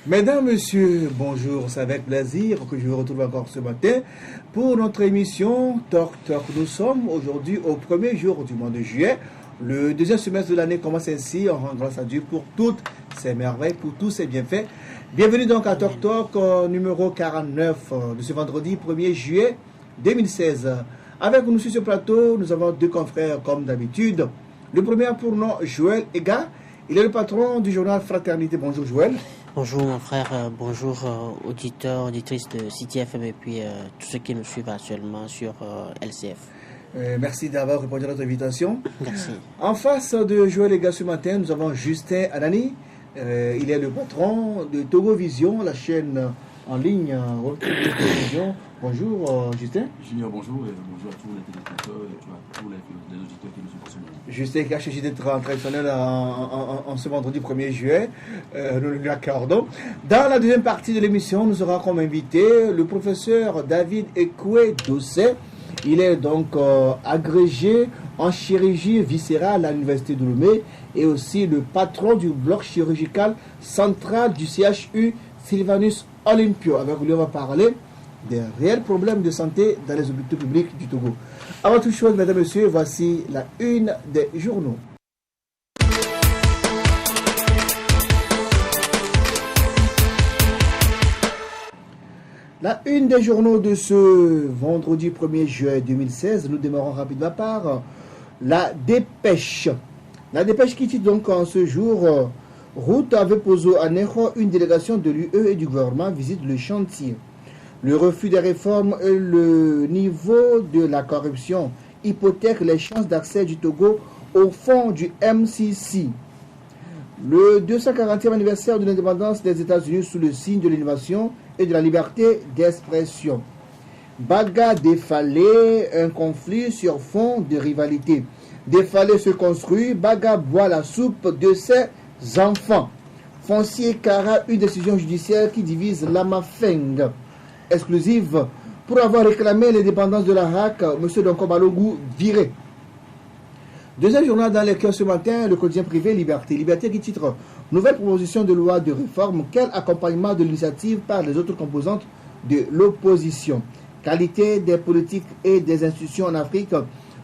Mesdames, Messieurs, bonjour, c'est avec plaisir que je vous retrouve encore ce matin pour notre émission Talk. Nous sommes aujourd'hui au premier jour du mois de juillet. Le deuxième semestre de l'année commence ainsi. On rend grâce à Dieu pour toutes ses merveilles, pour tous ses bienfaits. Bienvenue donc à Talk numéro 49 de ce vendredi 1er juillet 2016. Avec nous sur ce plateau, nous avons deux confrères comme d'habitude. Le premier a pour nom Joël Ega. Il est le patron du journal Fraternité. Bonjour Joël. Bonjour mon frère, bonjour auditeurs, auditrices de City FM et puis tous ceux qui nous suivent actuellement sur LCF. Merci d'avoir répondu à notre invitation. Merci. En face de Joël Ega ce matin, nous avons Justin Anani. Il est le patron de Togo Vision, la chaîne en ligne de Togo Vision. Bonjour Justin. Junior, bonjour et bonjour à tous les téléspectateurs et à tous les auditeurs qui nous suivent ce moment. Justin qui a choisi d'être traditionnel en ce vendredi 1er juillet, nous lui accordons. Dans la deuxième partie de l'émission, nous aurons comme invité le professeur David Ekwe Dossé. Il est donc agrégé en chirurgie viscérale à l'université de Lomé et aussi le patron du bloc chirurgical central du CHU Sylvanus Olympio. Avec lui, on va parler des réels problèmes de santé dans les hôpitaux publics du Togo. Avant toute chose, mesdames et messieurs, voici la une des journaux. La une des journaux de ce vendredi 1er juillet 2016, nous démarrons rapidement par la dépêche. La dépêche qui dit donc en ce jour, route avec Pozo à Neho, une délégation de l'UE et du gouvernement visite le chantier. Le refus des réformes et le niveau de la corruption hypothèquent les chances d'accès du Togo au fonds du MCC. Le 240e anniversaire de l'indépendance des États-Unis sous le signe de l'innovation et de la liberté d'expression. Baga défalé, un conflit sur fond de rivalité. Défalé se construit, Baga boit la soupe de ses enfants. Foncier Kara, une décision judiciaire qui divise Lamafeng. Exclusive pour avoir réclamé l'indépendance de la RAC, M. Donko Balogu viré. Deuxième journal dans lequel ce matin, le quotidien privé Liberté. Liberté qui titre Nouvelle proposition de loi de réforme, quel accompagnement de l'initiative par les autres composantes de l'opposition. Qualité des politiques et des institutions en Afrique.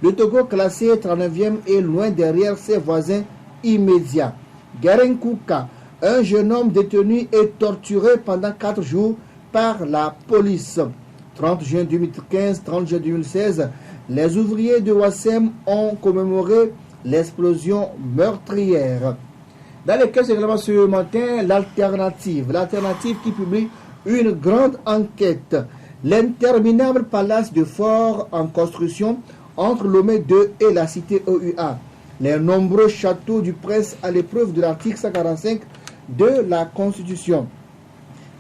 Le Togo classé 39e et loin derrière ses voisins immédiats. Garen Kouka, un jeune homme détenu et torturé pendant 4 jours par la police. 30 juin 2015, 30 juin 2016, les ouvriers de Wassem ont commémoré l'explosion meurtrière. Dans les caisses également ce matin, l'alternative qui publie une grande enquête. L'interminable palace de fort en construction entre Lomé 2 et la cité OUA. Les nombreux châteaux du prince à l'épreuve de l'article 145 de la Constitution.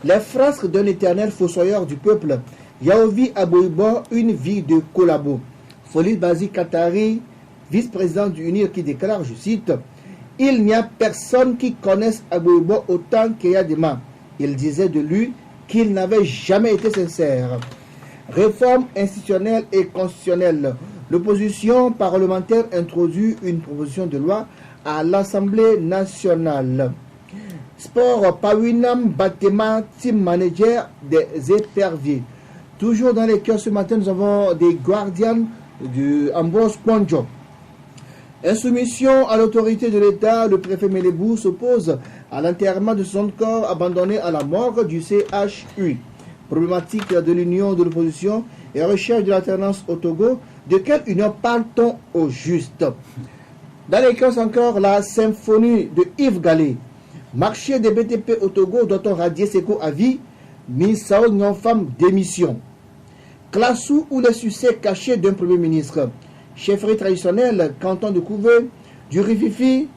Les frasques d'un éternel fossoyeur du peuple, Yaovi Aboibo, une vie de collabo. Folis Bazi Katari, vice-président du UNIR, qui déclare, je cite, « Il n'y a personne qui connaisse Aboibo autant qu'Eyadema. » Il disait de lui qu'il n'avait jamais été sincère. Réforme institutionnelle et constitutionnelle. L'opposition parlementaire introduit une proposition de loi à l'Assemblée nationale. Sport, Pawinam Batema, team manager des éperviers. Toujours dans les cœurs ce matin, nous avons des gardiens du Ambrose Ponjo. Insoumission à l'autorité de l'État, le préfet Mélébou s'oppose à l'enterrement de son corps abandonné à la morgue du CHU. Problématique de l'union de l'opposition et recherche de l'alternance au Togo. De quelle union parle-t-on au juste? Dans les cœurs encore, la symphonie de Yves Gallet. Marché des BTP au Togo, doit-on radier Seko à vie? Misao Nyonfam démission. Klassou ou les succès cachés d'un premier ministre. Chefferie traditionnelle, canton de Couvé, du Rififi,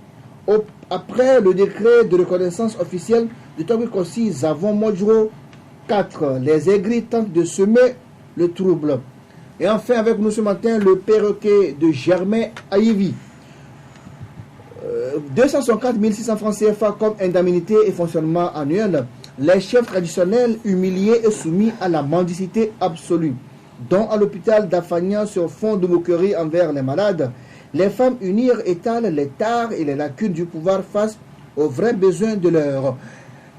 après le décret de reconnaissance officielle de Togikossi, Zavon Modjro. 4. Les aigris tentent de semer le trouble. Et enfin, avec nous ce matin, le perroquet de Germain Aïvi. 264 600 francs CFA comme indemnité et fonctionnement annuel. Les chefs traditionnels humiliés et soumis à la mendicité absolue. Dont à l'hôpital d'Afagnan sur fond de moquerie envers les malades, les femmes unirent étalent les tares et les lacunes du pouvoir face aux vrais besoins de leur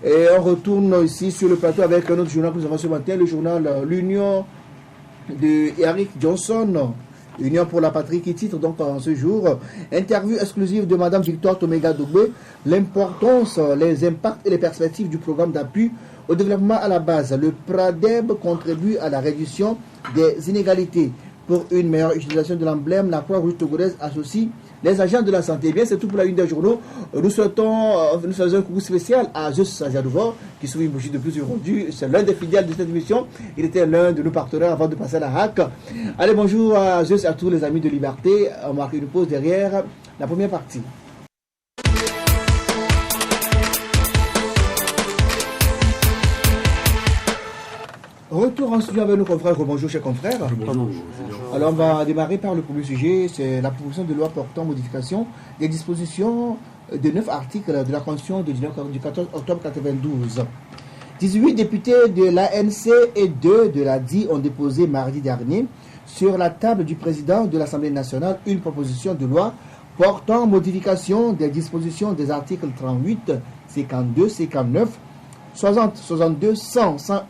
Et on retourne ici sur le plateau avec un autre journal que nous avons ce matin, le journal L'Union de Eric Johnson. Union pour la patrie qui titre donc en ce jour interview exclusive de Madame Victoire Toméga Dogbé, l'importance, les impacts et les perspectives du programme d'appui au développement à la base. Le PRADEB contribue à la réduction des inégalités. Pour une meilleure utilisation de l'emblème, la Croix-Rouge togolaise associe les agents de la santé. Bien, c'est tout pour la une des journaux. Nous faisons un coucou spécial à Zeus Sajadouvo, qui sourit une bougie de plus aujourd'hui. C'est l'un des fidèles de cette émission. Il était l'un de nos partenaires avant de passer à la hack. Allez, bonjour à Zeus et à tous les amis de Liberté. On marque une pause derrière la première partie. Retour en studio avec nos confrères. Bonjour, chers confrères. Bonjour. Alors, on va démarrer par le premier sujet. C'est la proposition de loi portant modification des dispositions de 9 articles de la Constitution du 14 octobre 1992. 18 députés de l'ANC et 2 de l'ADI ont déposé mardi dernier sur la table du président de l'Assemblée nationale une proposition de loi portant modification des dispositions des articles 38, 52, 59, 60, 62, 100, 101,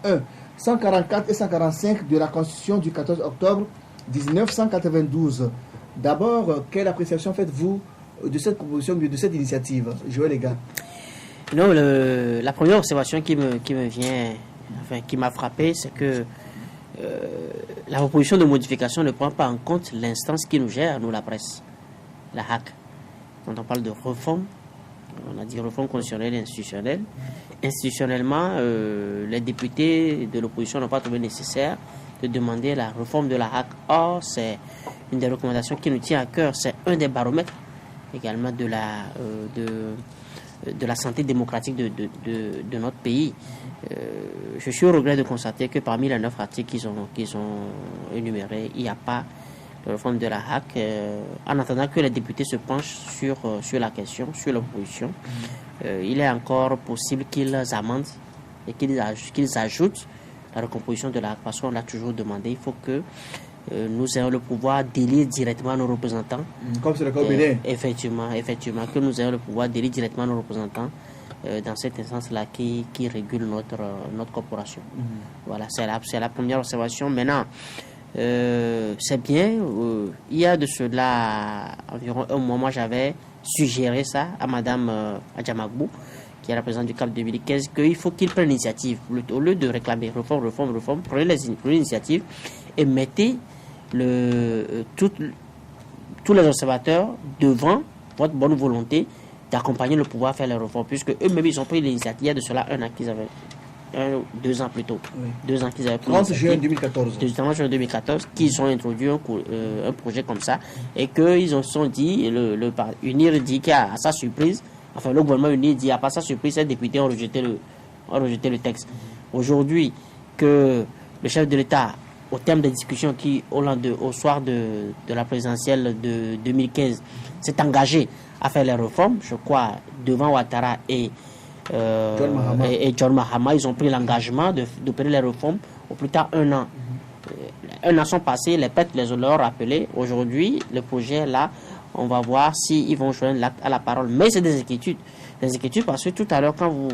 144 et 145 de la Constitution du 14 octobre 1992. D'abord, quelle appréciation faites-vous de cette proposition, de cette initiative, Joël Lega? Non, la première observation qui me vient, enfin, qui m'a frappé, c'est que la proposition de modification ne prend pas en compte l'instance qui nous gère, nous, la presse, la HAC. Quand on parle de réforme, on a dit réforme constitutionnelle et institutionnelle. Institutionnellement, les députés de l'opposition n'ont pas trouvé nécessaire de demander la réforme de la HAC. Or, c'est une des recommandations qui nous tient à cœur. C'est un des baromètres également de la santé démocratique de notre pays. Je suis au regret de constater que parmi les 9 articles qu'ils ont énumérés, il n'y a pas de réforme de la HAC. En attendant que les députés se penchent sur la question, sur l'opposition, il est encore possible qu'ils amendent et qu'ils ajoutent la recomposition de la HAC, parce qu'on l'a toujours demandé. Il faut que nous ayons le pouvoir d'élire directement nos représentants. Comme c'est le cas au Bénin. Effectivement, que nous ayons le pouvoir d'élire directement nos représentants dans cette instance-là qui régule notre corporation. Voilà, c'est la première observation. Maintenant, c'est bien, il y a de cela environ un mois, moi j'avais suggéré ça à Madame Adjamagbou, qui est la présidente du CAP 2015, qu'il faut qu'il prenne l'initiative. Au lieu de réclamer réforme, prenez l'initiative et mettez tous les observateurs devant votre bonne volonté d'accompagner le pouvoir à faire les réformes, puisque eux-mêmes ils ont pris l'initiative il y a de cela un an qu'ils avaient. 2 ans plus tôt. Oui. 2 ans qu'ils avaient pris. 30 juin 2014. 30 juin 2014, qu'ils ont introduit un projet comme ça et qu'ils se sont dit, UNIR dit qu'à sa surprise, enfin le gouvernement UNIR dit à sa surprise, ces députés ont rejeté le texte. Aujourd'hui, que le chef de l'État, au terme des discussions qui, au soir de la présidentielle de 2015, s'est engagé à faire les réformes, je crois, devant Ouattara et John Mahama, ils ont pris l'engagement d'opérer les réformes au plus tard 1 an. 1 an sont passés, les pêtres les ont rappelés. Aujourd'hui, le projet est là. On va voir s'ils vont joindre l'acte à la parole. Mais c'est des inquiétudes. Des inquiétudes parce que tout à l'heure, quand vous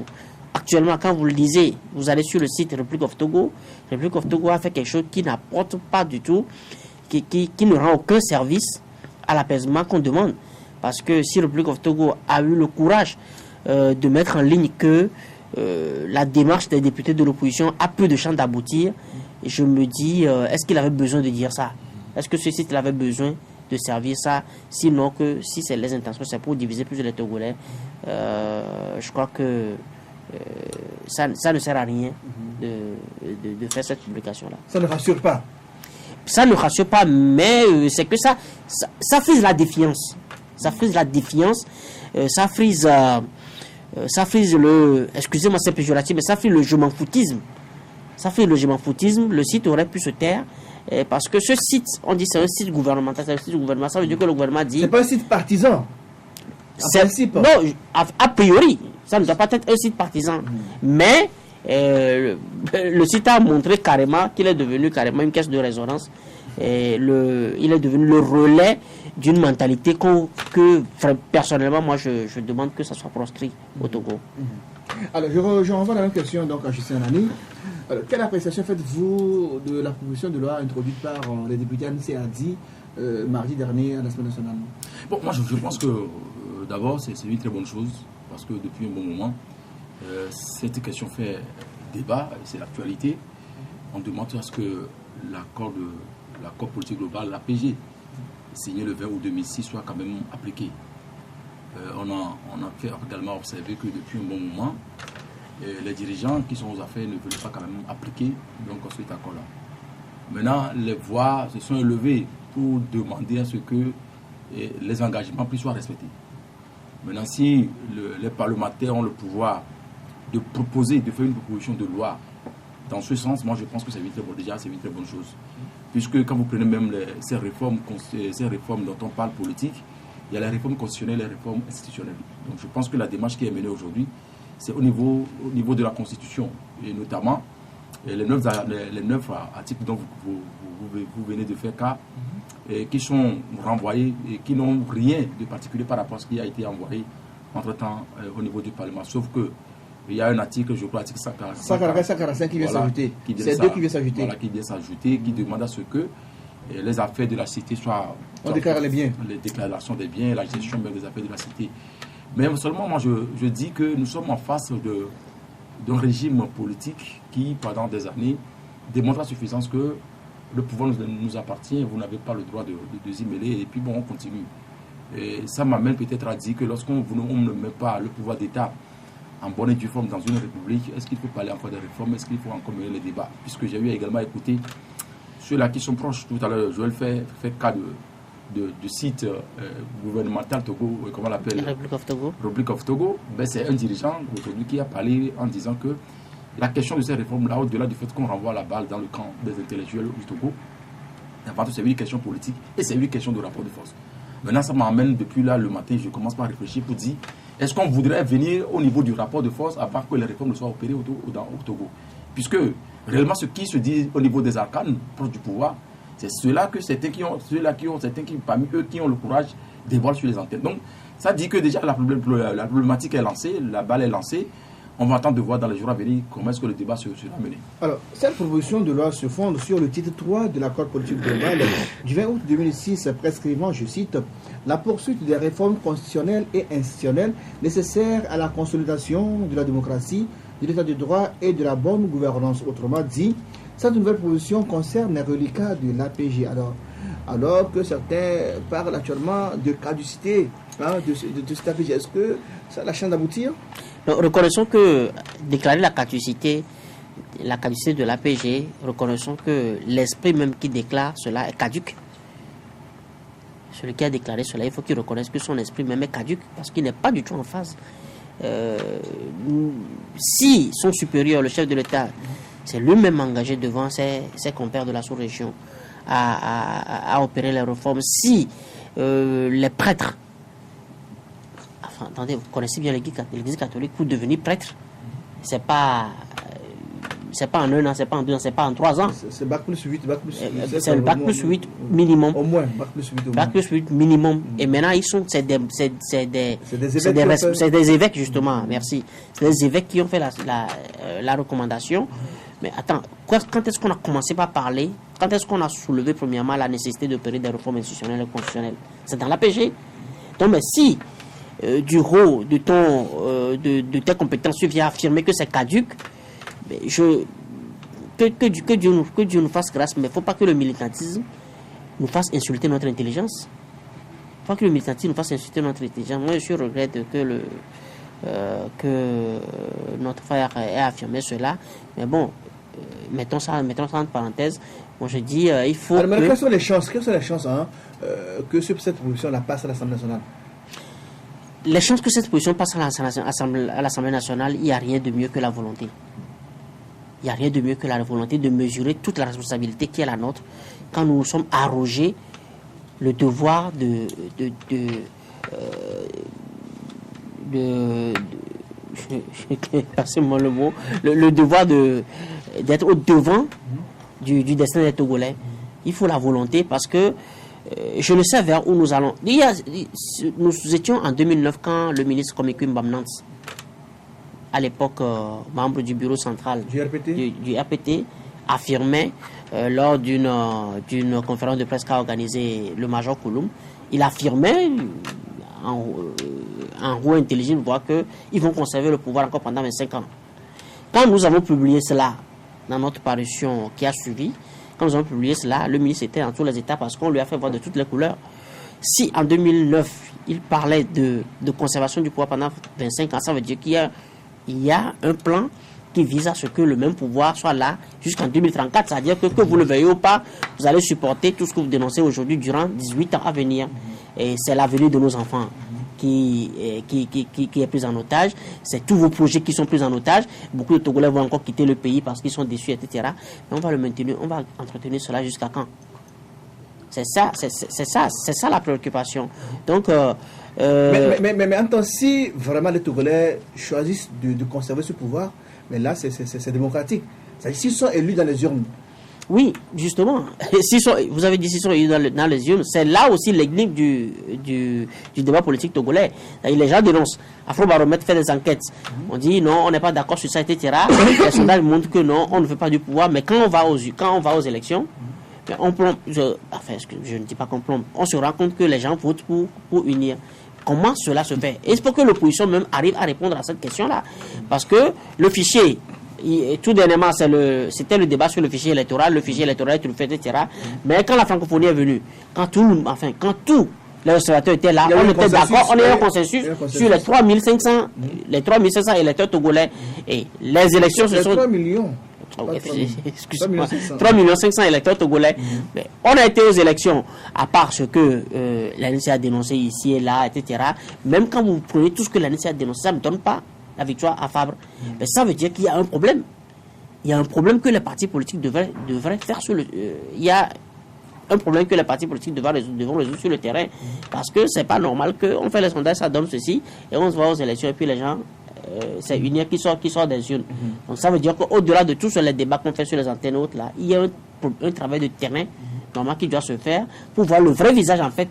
le lisez, vous allez sur le site République of Togo. République of Togo a fait quelque chose qui n'apporte pas du tout, qui ne rend aucun service à l'apaisement qu'on demande. Parce que si République of Togo a eu le courage de mettre en ligne que la démarche des députés de l'opposition a peu de chances d'aboutir, je me dis, est-ce qu'il avait besoin de dire ça? Est-ce que ce site avait besoin de servir ça? Sinon, si c'est les intentions, c'est pour diviser plus les Togolais, je crois que ça ne sert à rien de faire cette publication-là. Ça ne rassure pas. Ça ne rassure pas, mais c'est que ça frise la défiance. Ça frise la défiance, ça frise excusez-moi c'est péjoratif, mais ça frise le je m'en foutisme. Le site aurait pu se taire, parce que ce site, on dit c'est un site gouvernemental, ça veut dire que le gouvernement dit... C'est pas un site partisan. Non, a priori, ça ne doit pas être un site partisan. Mais le site a montré carrément qu'il est devenu carrément une caisse de résonance. Il est devenu le relais d'une mentalité que personnellement moi je demande que ça soit proscrit au Togo. Alors, je renvoie la même question donc, à Justin Nani. Alors, quelle appréciation faites-vous de la proposition de loi introduite par les députés Anissé Adi mardi dernier à l'Assemblée nationale? Bon, moi je pense que d'abord c'est une très bonne chose parce que depuis un bon moment, cette question fait débat, c'est l'actualité. On demande à ce que l'accord politique globale, l'APG, signé le 20 août 2006, soit quand même appliqué. On a fait également observer que depuis un bon moment, les dirigeants qui sont aux affaires ne veulent pas quand même appliquer donc, cet accord-là. Maintenant, les voix se sont élevées pour demander à ce que les engagements puissent soient respectés. Maintenant, si les parlementaires ont le pouvoir de proposer, de faire une proposition de loi dans ce sens, moi je pense que c'est une très bonne chose. Puisque quand vous prenez même ces réformes dont on parle politique, il y a les réformes constitutionnelles et les réformes institutionnelles. Donc je pense que la démarche qui est menée aujourd'hui, c'est au niveau de la Constitution, et notamment les 9 articles dont vous venez de faire cas, et qui sont renvoyés et qui n'ont rien de particulier par rapport à ce qui a été envoyé entre-temps au niveau du Parlement. Sauf que il y a un article, je crois, l'article 145 qui vient s'ajouter. C'est deux qui viennent s'ajouter. Voilà, qui vient s'ajouter, qui demande à ce que les affaires de la cité soient... On déclare les biens. Les déclarations des biens, la gestion même des affaires de la cité. Mais seulement, moi, je dis que nous sommes en face d'un régime politique qui, pendant des années, démontre à suffisance que le pouvoir nous appartient, vous n'avez pas le droit de s'y mêler, et puis bon, on continue. Et ça m'amène peut-être à dire que lorsqu'on ne met pas le pouvoir d'État en bonne et due forme dans une république, est-ce qu'il faut parler encore des réformes, est-ce qu'il faut encore mener les débats? Puisque j'ai eu également écouté ceux-là qui sont proches, tout à l'heure, Joël fait cas du site gouvernemental Togo, comment on l'appelle? République of Togo. République of Togo. Ben, c'est un dirigeant aujourd'hui qui a parlé en disant que la question de ces réformes-là, au-delà du fait qu'on renvoie la balle dans le camp des intellectuels du Togo, avant tout, c'est une question politique et c'est une question de rapport de force. Maintenant, ça m'amène depuis là, le matin, je commence par réfléchir pour dire, est-ce qu'on voudrait venir au niveau du rapport de force avant que les réformes ne soient opérées au Togo? Puisque, réellement, ce qui se dit au niveau des arcanes, proches du pouvoir, c'est ceux-là parmi eux qui ont le courage dévoilent sur les antennes. Donc, ça dit que déjà la problématique est lancée, la balle est lancée. On va attendre de voir dans les jours à venir comment est-ce que le débat sera mené. Alors, cette proposition de loi se fonde sur le titre 3 de l'accord politique global du 20 août 2006 prescrivant, je cite, la poursuite des réformes constitutionnelles et institutionnelles nécessaires à la consolidation de la démocratie, de l'état de droit et de la bonne gouvernance. Autrement dit, cette nouvelle proposition concerne les reliquats de l'APG. Alors que certains parlent actuellement de caducité de cet APG, est-ce que ça a la chance d'aboutir? Reconnaissons que déclarer la caducité de l'APG, reconnaissons que l'esprit même qui déclare cela est caduc. Celui qui a déclaré cela, il faut qu'il reconnaisse que son esprit même est caduc parce qu'il n'est pas du tout en phase. Si son supérieur, le chef de l'État, c'est lui-même engagé devant ses compères de la sous-région à opérer les réformes, si les prêtres, enfin, attendez, vous connaissez bien l'Église catholique, pour devenir prêtre, c'est pas en 1 an, c'est pas en 2 ans, c'est pas en 3 ans. C'est bac plus 8, c'est le bac plus 8 minimum. Au moins, bac plus 8 au moins. Bac plus 8 minimum. Et maintenant, c'est des évêques, justement, merci. C'est des évêques qui ont fait la recommandation. Mais attends, quand est-ce qu'on a commencé par parler? Quand est-ce qu'on a soulevé premièrement la nécessité d'opérer des réformes institutionnelles et constitutionnelles? C'est dans l'APG. Donc, mais si du haut de tes compétences, tu viens affirmer que c'est caduc, que Dieu nous fasse grâce, mais il ne faut pas que le militantisme nous fasse insulter notre intelligence. Il ne faut pas que le militantisme nous fasse insulter notre intelligence. Moi, je regrette que notre frère ait affirmé cela. Mais bon, mettons ça en parenthèse. Moi, je dis, il faut. Alors, quelles sont les chances que cette proposition passe à l'Assemblée nationale? Les chances que cette position passe à l'Assemblée nationale, il n'y a rien de mieux que la volonté. Il n'y a rien de mieux que la volonté de mesurer toute la responsabilité qui est la nôtre quand nous nous sommes arrogés le devoir passez-moi le mot, le devoir d'être au devant du destin des Togolais. Il faut la volonté parce que je ne sais vers où nous allons. Nous étions en 2009 quand le ministre Komiku Mbamnance à l'époque membre du bureau central du RPT, affirmait lors d'une conférence de presse qu'a organisée le major Kouloum, il affirmait en roue intelligible qu'ils vont conserver le pouvoir encore pendant 25 ans. Quand nous avons publié cela dans notre parution qui a suivi, quand nous avons publié cela, le ministre était dans tous les états parce qu'on lui a fait voir de toutes les couleurs. Si en 2009, il parlait de conservation du pouvoir pendant 25 ans, ça veut dire qu'il y a un plan qui vise à ce que le même pouvoir soit là jusqu'en 2034. C'est-à-dire que vous le veuillez ou pas, vous allez supporter tout ce que vous dénoncez aujourd'hui durant 18 ans à venir. Et c'est l'avenir de nos enfants qui est pris en otage. C'est tous vos projets qui sont pris en otage. Beaucoup de Togolais vont encore quitter le pays parce qu'ils sont déçus, etc. Mais on va le maintenir, on va entretenir cela jusqu'à quand? C'est ça la préoccupation. Donc, mais en tant si vraiment les Togolais choisissent de conserver ce pouvoir, mais là c'est démocratique. S'ils sont élus dans les urnes. Oui, justement. Vous avez dit s'ils sont élus dans les urnes, c'est là aussi l'énigme du débat politique togolais. Les gens dénoncent. Afrobaromètre fait des enquêtes. On dit non, on n'est pas d'accord sur ça, etc. Les sondages montrent que non, on ne veut pas du pouvoir. Mais quand on va aux élections, on plombe. Je ne dis pas qu'on plombe. On se rend compte que les gens votent pour unir. Comment cela se fait? Et c'est pour que l'opposition même arrive à répondre à cette question-là. Parce que le fichier, tout dernièrement, c'était le débat sur le fichier électoral, tu le fais, etc. Mais quand la francophonie est venue, quand tous les observateurs étaient là, on était d'accord, on a eu un consensus sur les 3500 électeurs togolais. Et les élections se sont... 3 millions. Excusez-moi, 3 500 000 électeurs togolais. Mais on a été aux élections, à part ce que l'ANC a dénoncé ici et là, etc. Même quand vous prenez tout ce que l'ANC a dénoncé, ça ne donne pas la victoire à Fabre. Mais ça veut dire qu'il y a un problème. Il y a un problème que les partis politiques devraient faire sur le... il y a un problème que les partis politiques devront résoudre sur le terrain. Parce que c'est pas normal qu'on fait les sondages, ça donne ceci, et on se voit aux élections, et puis les gens... c'est une qui sort des urnes. Donc ça veut dire qu'au-delà de tous les débats qu'on fait sur les antennes hautes là, il y a un travail de terrain normal qui doit se faire pour voir le vrai visage en fait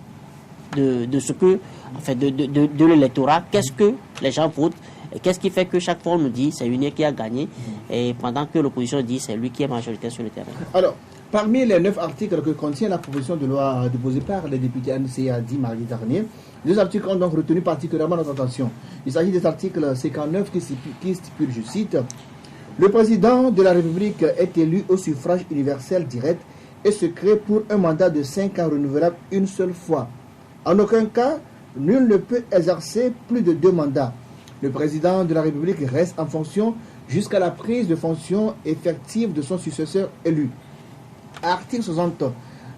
de ce que de l'électorat, qu'est-ce que les gens votent et qu'est-ce qui fait que chaque fois on nous dit c'est une qui a gagné et pendant que l'opposition dit c'est lui qui est majoritaire sur le terrain. Alors, parmi les 9 articles que contient la proposition de loi déposée par les députés NCAD mardi dernier, 2 articles ont donc retenu particulièrement notre attention. Il s'agit des articles 59 qui stipule, je cite, « Le président de la République est élu au suffrage universel direct et secret pour un mandat de 5 ans renouvelable une seule fois. En aucun cas, nul ne peut exercer plus de 2 mandats. Le président de la République reste en fonction jusqu'à la prise de fonction effective de son successeur élu. » Article 60.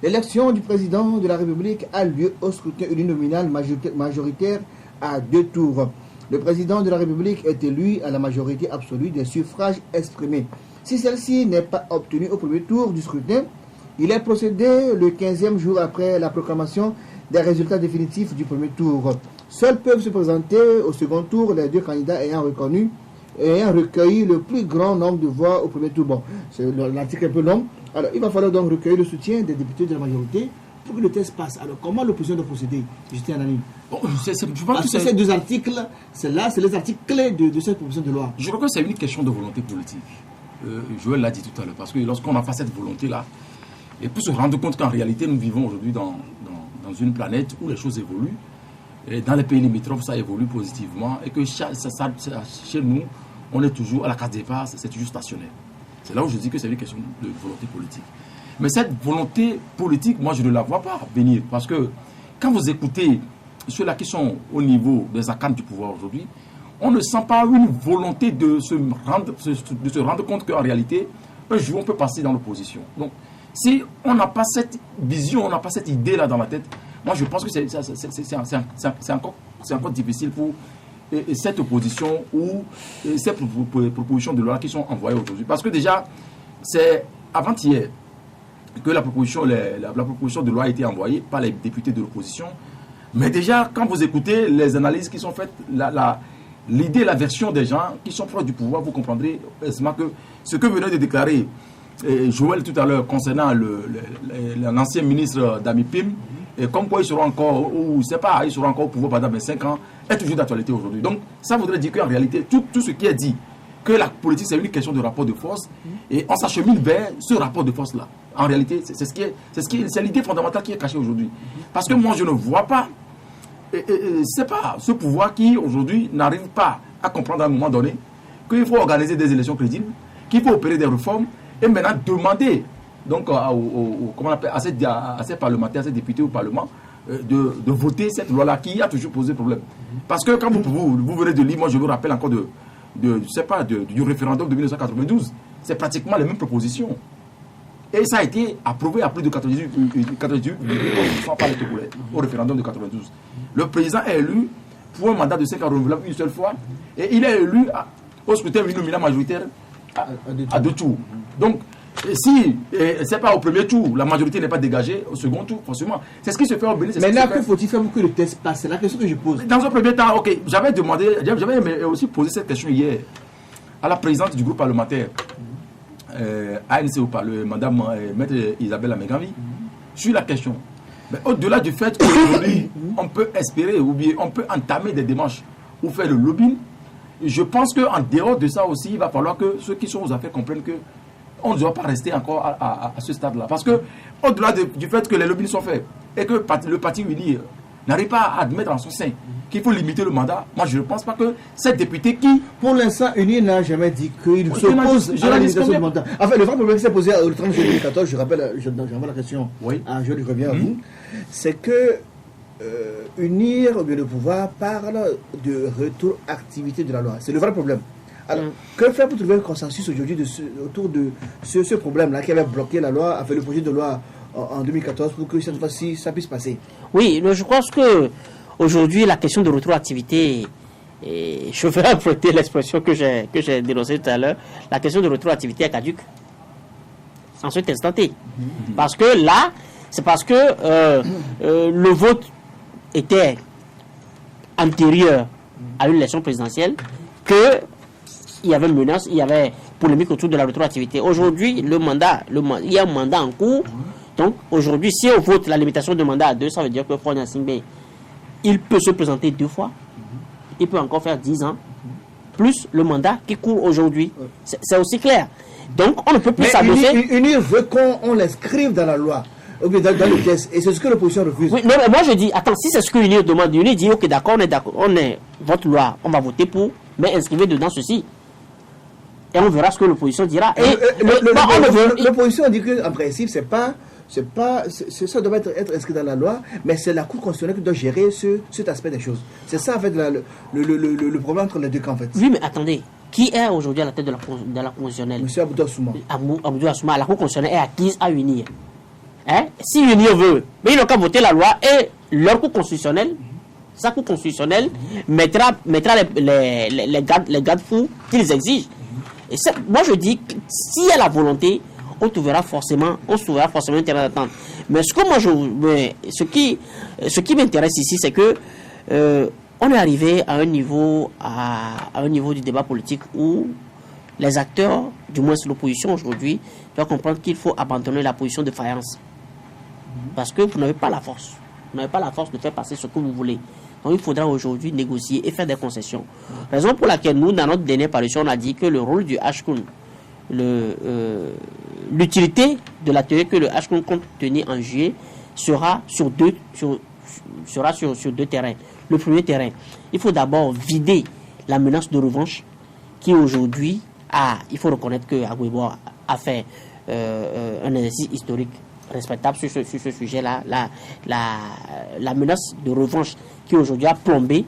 L'élection du président de la République a lieu au scrutin uninominal majoritaire à 2 tours. Le président de la République est élu à la majorité absolue des suffrages exprimés. Si celle-ci n'est pas obtenue au premier tour du scrutin, il est procédé le 15e jour après la proclamation des résultats définitifs du premier tour. Seuls peuvent se présenter au second tour les 2 candidats ayant recueilli le plus grand nombre de voix au premier tour. Bon, c'est l'article un peu long. Alors, il va falloir donc recueillir le soutien des députés de la majorité pour que le test passe. Alors, comment l'opposition doit procéder? Justin Anani. Bon, parce que ces 2 articles, c'est les articles clés de cette proposition de loi. Je crois que c'est une question de volonté politique. Joël l'a dit tout à l'heure, parce que lorsqu'on n'a pas cette volonté-là, et pour se rendre compte qu'en réalité, nous vivons aujourd'hui dans une planète où les choses évoluent, et dans les pays limitrophes, ça évolue positivement, et que chez nous, on est toujours à la case départ, c'est toujours stationnaire. C'est là où je dis que c'est une question de volonté politique. Mais cette volonté politique, moi, je ne la vois pas venir. Parce que quand vous écoutez ceux-là qui sont au niveau des arcanes du pouvoir aujourd'hui, on ne sent pas une volonté de se rendre compte qu'en réalité, un jour, on peut passer dans l'opposition. Donc, si on n'a pas cette vision, on n'a pas cette idée-là dans la tête, moi, je pense que c'est encore difficile pour cette opposition ou ces propositions de loi qui sont envoyées aujourd'hui. Parce que déjà, c'est avant-hier que la proposition de loi a été envoyée par les députés de l'opposition. Mais déjà, quand vous écoutez les analyses qui sont faites, l'idée, la version des gens qui sont proches du pouvoir, vous comprendrez aisément que ce que venait de déclarer Joël tout à l'heure concernant l'ancien ministre d'Amipim, et comme quoi ils seront encore, ou je sais pas, ils seront encore au pouvoir pendant 25 ans, est toujours d'actualité aujourd'hui. Donc ça voudrait dire qu'en réalité, tout ce qui est dit, que la politique c'est une question de rapport de force, et on s'achemine vers ce rapport de force-là. En réalité, c'est l'idée fondamentale qui est cachée aujourd'hui. Parce que moi, je ne vois pas, c'est pas ce pouvoir qui aujourd'hui n'arrive pas à comprendre à un moment donné qu'il faut organiser des élections crédibles, qu'il faut opérer des réformes, et maintenant demander donc comment on appelle, à ces parlementaires, à ces députés au Parlement, de voter cette loi-là qui a toujours posé problème. Parce que quand vous venez de lire, moi je vous rappelle encore du référendum de 1992, c'est pratiquement les mêmes propositions. Et ça a été approuvé à plus de 98% par les Togolais au référendum de 92. Le président est élu pour un mandat de 5 ans renouvelable une seule fois, et il est élu au scrutin uninominal majoritaire à 2 tours. Donc, si c'est pas au premier tour, la majorité n'est pas dégagée, au second tour, forcément. C'est ce qui se fait au Bénin. Mais là, que faut-il faire pour que le test passe? C'est la question que je pose. Dans un premier temps, ok, j'avais aussi posé cette question hier à la présidente du groupe parlementaire ANC au Parlement, madame maître Isabelle Amegambi, sur la question. Mais au-delà du fait qu'aujourd'hui, on peut espérer ou bien on peut entamer des démarches ou faire le lobbying, je pense qu'en dehors de ça aussi, il va falloir que ceux qui sont aux affaires comprennent que on ne doit pas rester encore à ce stade-là. Parce que, au-delà du fait que les lobbies sont faits et que le parti uni n'arrive pas à admettre en son sein qu'il faut limiter le mandat, moi je ne pense pas que cette députée qui... Pour l'instant, Uni n'a jamais dit qu'il s'oppose à la limitation du mandat. En fait, le vrai problème qui s'est posé le 30 juillet 2014, je rappelle, j'envoie la question je reviens à vous, c'est que Unir le pouvoir parle de rétroactivité de la loi. C'est le vrai problème. Alors, que faire pour trouver un consensus aujourd'hui autour de ce problème-là qui avait bloqué la loi, avec le projet de loi en 2014 pour que cette fois-ci ça puisse passer? Oui, je pense que aujourd'hui la question de rétroactivité, et je vais emprunter l'expression que j'ai dénoncée tout à l'heure, la question de rétroactivité est caduque en cet instant T. Parce que là, c'est parce que le vote était antérieur à une élection présidentielle que il y avait menace, il y avait polémique autour de la rétroactivité. Aujourd'hui, il y a un mandat en cours. Donc, aujourd'hui, si on vote la limitation de mandat à 2, ça veut dire que Fronia Singbe, il peut se présenter 2 fois. Il peut encore faire 10 ans. Plus le mandat qui court aujourd'hui. C'est aussi clair. Donc, on ne peut plus s'amuser. Unir veut qu'on l'inscrive dans la loi. Dans le test. Et c'est ce que l'opposition refuse. Oui, non, mais moi je dis, attends, si c'est ce que Unir demande, Unir dit, ok, d'accord, on est votre loi, on va voter pour, mais inscrivez dedans ceci. Et on verra ce que l'opposition dira. L'opposition dit qu'en principe, ça doit être inscrit dans la loi, mais c'est la Cour constitutionnelle qui doit gérer cet aspect des choses. C'est ça, en fait, le problème entre les deux camps, en fait. Oui, mais attendez, qui est aujourd'hui à la tête de la Cour constitutionnelle? M. Aboudou Assouma. Aboudou Assouma, la Cour constitutionnelle est acquise à Unir. Si Unir veut, mais ils n'ont qu'à voter la loi et leur Cour constitutionnelle, sa Cour constitutionnelle mettra les garde-fous qu'ils exigent. Et moi je dis que s'il y a la volonté, on trouvera forcément un terrain d'attente. Mais ce qui m'intéresse ici, c'est que on est arrivé à un niveau du débat politique où les acteurs, du moins l'opposition aujourd'hui, doivent comprendre qu'il faut abandonner la position de faïence. Parce que vous n'avez pas la force. Vous n'avez pas la force de faire passer ce que vous voulez. Donc il faudra aujourd'hui négocier et faire des concessions. Raison pour laquelle nous, dans notre dernière parution, on a dit que le rôle du HCOUN, l'utilité de l'atelier que le HCOUN compte tenir en juillet sera sur deux terrains. Le premier terrain, il faut d'abord vider la menace de revanche qui aujourd'hui il faut reconnaître que Agouebo a fait un exercice historique respectable sur ce sujet-là. La menace de revanche qui aujourd'hui a plombé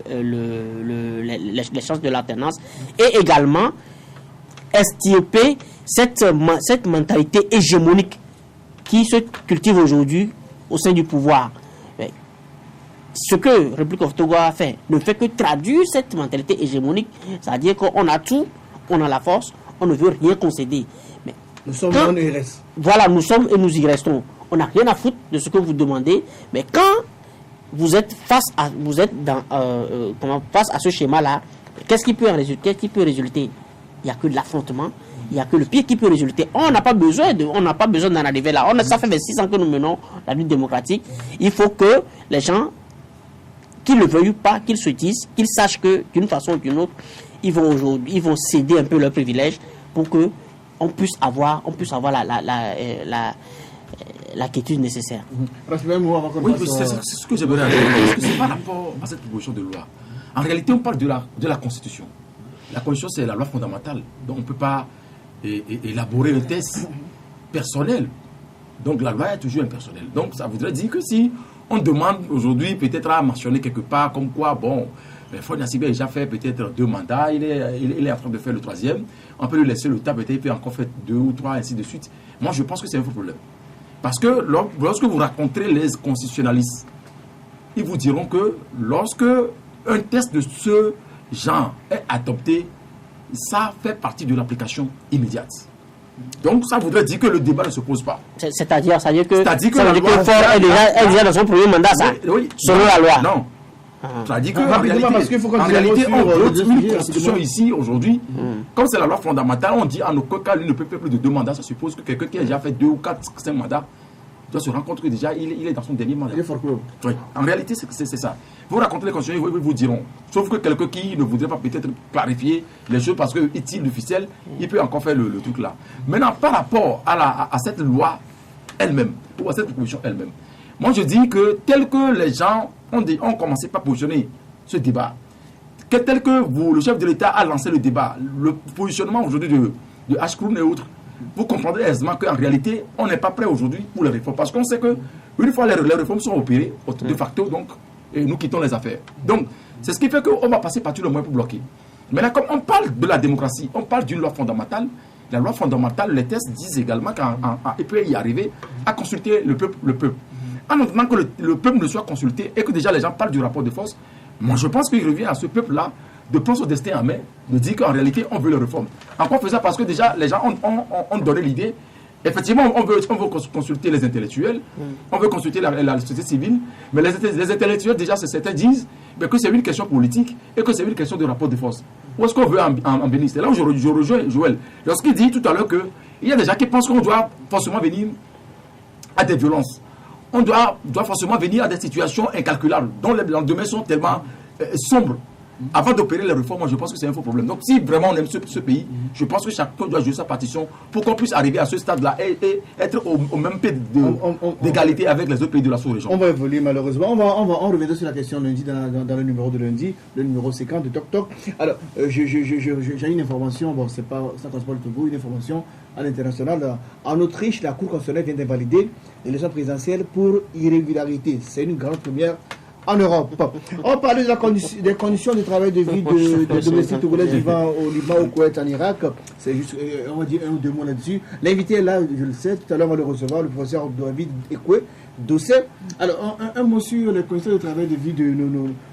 les chances de l'alternance, et également extirper cette mentalité hégémonique qui se cultive aujourd'hui au sein du pouvoir. Ce que République of Togo a fait ne fait que traduire cette mentalité hégémonique, c'est-à-dire qu'on a tout, on a la force, on ne veut rien concéder. Mais nous sommes et on y reste. Voilà, nous sommes et nous y restons. On n'a rien à foutre de ce que vous demandez, mais quand vous êtes face à ce schéma-là, qu'est-ce qui peut résulter? Il n'y a que de l'affrontement, il n'y a que le pire qui peut résulter. On n'a pas besoin d'en arriver là. Ça fait 26 ans que nous menons la lutte démocratique. Il faut que les gens, qu'ils ne le veuillent pas, qu'ils se disent, qu'ils sachent que d'une façon ou d'une autre, ils vont céder un peu leurs privilèges pour que on puisse avoir la quiétude nécessaire. Oui, c'est ce que j'aimerais dire. Parce que c'est par rapport à cette proposition de loi. En réalité, on parle de la Constitution. La Constitution, c'est la loi fondamentale. Donc, on ne peut pas élaborer un test personnel. Donc, la loi est toujours impersonnelle. Donc, ça voudrait dire que si on demande aujourd'hui peut-être à mentionner quelque part comme quoi, bon, Faure Gnassingbé a déjà fait peut-être 2 mandats, il est en train de faire le 3e, on peut lui laisser le temps, peut-être il peut encore faire 2 ou 3, ainsi de suite. Moi, je pense que c'est un faux problème. Parce que lorsque vous rencontrez les constitutionnalistes, ils vous diront que lorsque un test de ce genre est adopté, ça fait partie de l'application immédiate. Donc ça voudrait dire que le débat ne se pose pas. C'est-à-dire que Faure est déjà dans son premier mandat, ça, oui, selon la loi. Non. C'est-à-dire qu'en réalité, on vote une constitution ici aujourd'hui. Comme c'est la loi fondamentale, on dit en aucun cas, il ne peut faire plus de 2 mandats. Ça suppose que quelqu'un qui a déjà fait 2 ou 4, 5 mandats doit se rendre compte que déjà il est dans son dernier mandat. Oui. En réalité, c'est ça. Vous racontez les constitutions, ils vous diront. Sauf que quelqu'un qui ne voudrait pas peut-être clarifier les choses parce qu'il tire du ficelle, il peut encore faire le truc là. Maintenant, par rapport à cette loi elle-même, ou à cette proposition elle-même, moi je dis que tel que les gens ont commencé par positionner ce débat, tel que le chef de l'État a lancé le débat, le positionnement aujourd'hui de Ashkroun et autres, vous comprendrez aisément qu'en réalité, on n'est pas prêt aujourd'hui pour les réformes. Parce qu'on sait qu'une fois les réformes sont opérées, de facto, donc, et nous quittons les affaires. Donc, c'est ce qui fait qu'on va passer par tous les moyens pour bloquer. Maintenant, comme on parle de la démocratie, on parle d'une loi fondamentale, la loi fondamentale, les tests disent également qu'il peut y arriver à consulter le peuple. En attendant que le peuple ne soit consulté et que déjà les gens parlent du rapport de force, moi je pense qu'il revient à ce peuple-là de prendre son destin en main, de dire qu'en réalité on veut les réformes. En quoi faisant? Parce que déjà les gens ont donné l'idée. Effectivement, on veut consulter les intellectuels, on veut consulter la société civile, mais les intellectuels déjà certains disent que c'est une question politique et que c'est une question de rapport de force. Où est-ce qu'on veut en venir? C'est là où je rejoins Joël. Lorsqu'il dit tout à l'heure qu'il y a des gens qui pensent qu'on doit forcément venir à des violences. On doit forcément venir à des situations incalculables, dont les lendemains sont tellement sombres. Avant d'opérer les réformes, moi, je pense que c'est un faux problème. Donc, si vraiment on aime ce pays, je pense que chacun doit jouer sa partition pour qu'on puisse arriver à ce stade-là et être au même pied d'égalité avec les autres pays de la sous-région. On va évoluer malheureusement. On reviendra sur la question lundi dans le numéro de lundi, le numéro séquent de Toc Toc. Alors, j'ai une information, bon, c'est pas ça correspond au Togo, une information à l'international. En Autriche, la Cour constitutionnelle vient d'invalider l'élection présidentielle pour irrégularité. C'est une grande première en Europe. On parlait des conditions de travail de vie de domestiques togolais vivant au Liban, au Koweït, en Irak. C'est juste, on va dire 1 ou 2 mots là-dessus. L'invité est là, je le sais, tout à l'heure on va le recevoir, le professeur David Ekwe Dossé. Alors, un mot sur les conditions de travail de vie de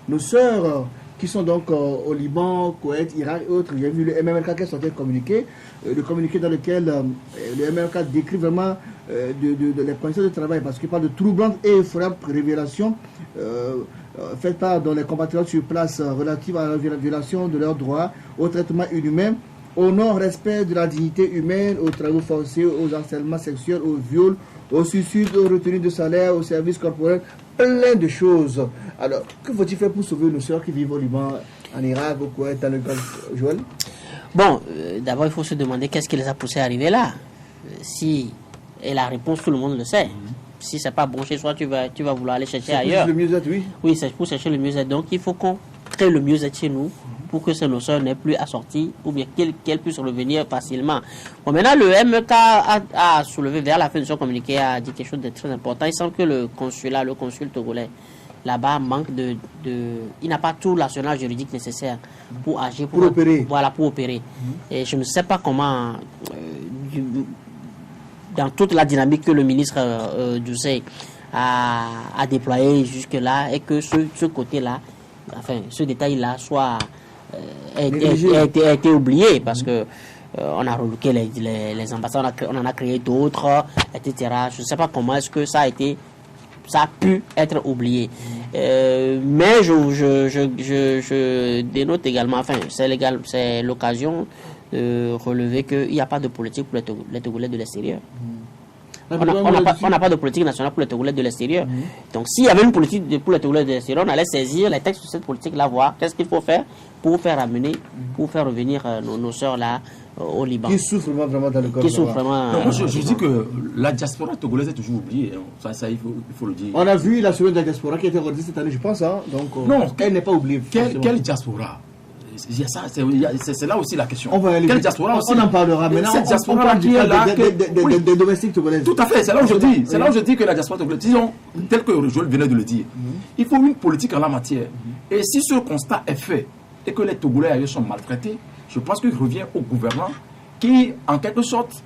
nos sœurs qui sont donc au Liban, Koweït, Irak et autres. J'ai vu le MMLK qui a sorti un communiqué, le communiqué dans lequel le MMLK décrit vraiment les conditions de travail, parce qu'il parle de troublantes et effrayantes révélations faites par dans les compatriotes sur place relatives à la violation de leurs droits, au traitement inhumain, au non-respect de la dignité humaine, aux travaux forcés, aux harcèlements sexuels, aux viols, au suicide, aux retenues de salaire, aux services corporels, plein de choses. Alors, que faut-il faire pour sauver nos soeurs qui vivent au Liban, en Irak, au Koweït, dans le Golfe, Joël? Bon, d'abord, il faut se demander qu'est-ce qui les a poussés à arriver là. Et la réponse, tout le monde le sait. Si c'est pas bon chez soi, tu vas vouloir aller chercher ailleurs. C'est pour le mieux-être, oui. Oui, c'est pour chercher le mieux-être. Donc, il faut qu'on crée le mieux-être chez nous pour que nos soeurs n'aient plus à sortir ou bien qu'elles puissent revenir facilement. Bon, maintenant, le MEK a soulevé vers la fin de son communiqué, a dit quelque chose de très important. Il semble que le consul togolais, là-bas, manque il n'a pas tout l'arsenal juridique nécessaire pour agir, pour opérer. Voilà, pour opérer. Et je ne sais pas comment, dans toute la dynamique que le ministre Doucet a déployé jusque-là, et que ce côté-là, enfin, ce détail-là a été oublié, parce que on a relooké les ambassades, on en a créé d'autres, etc. Je ne sais pas comment est-ce que ça a pu être oublié. Mais je dénote également, enfin, c'est l'occasion relever qu'il n'y a pas de politique pour les Togolais de l'extérieur. On Ah, n'a pas de politique nationale pour les Togolais de l'extérieur. Donc, s'il y avait une politique pour les Togolais de l'extérieur, on allait saisir les textes de cette politique-là, voir qu'est-ce qu'il faut faire pour faire amener, pour faire revenir nos sœurs là au Liban. Qui souffrent vraiment dans le corps. Qui souffrent vraiment. Non, moi, je dis que la diaspora togolaise est toujours oubliée. Hein. Ça il faut le dire. On a vu la semaine de la diaspora qui a été organisée cette année, je pense. Hein. Donc, Non, elle n'est pas oubliée. Quelle diaspora? C'est là aussi la question. On va aller Quelle vite. diaspora aussi? On en parlera maintenant. Cette diaspora on parle qui est là, des domestiques togolaises. Tout à fait, c'est là où je dis. C'est là où je dis que la diaspora togolaise, disons, tel que Joël venait de le dire, il faut une politique en la matière. Et si ce constat est fait et que les Togolais ailleurs sont maltraités, je pense qu'il revient aux gouvernants qui, en quelque sorte,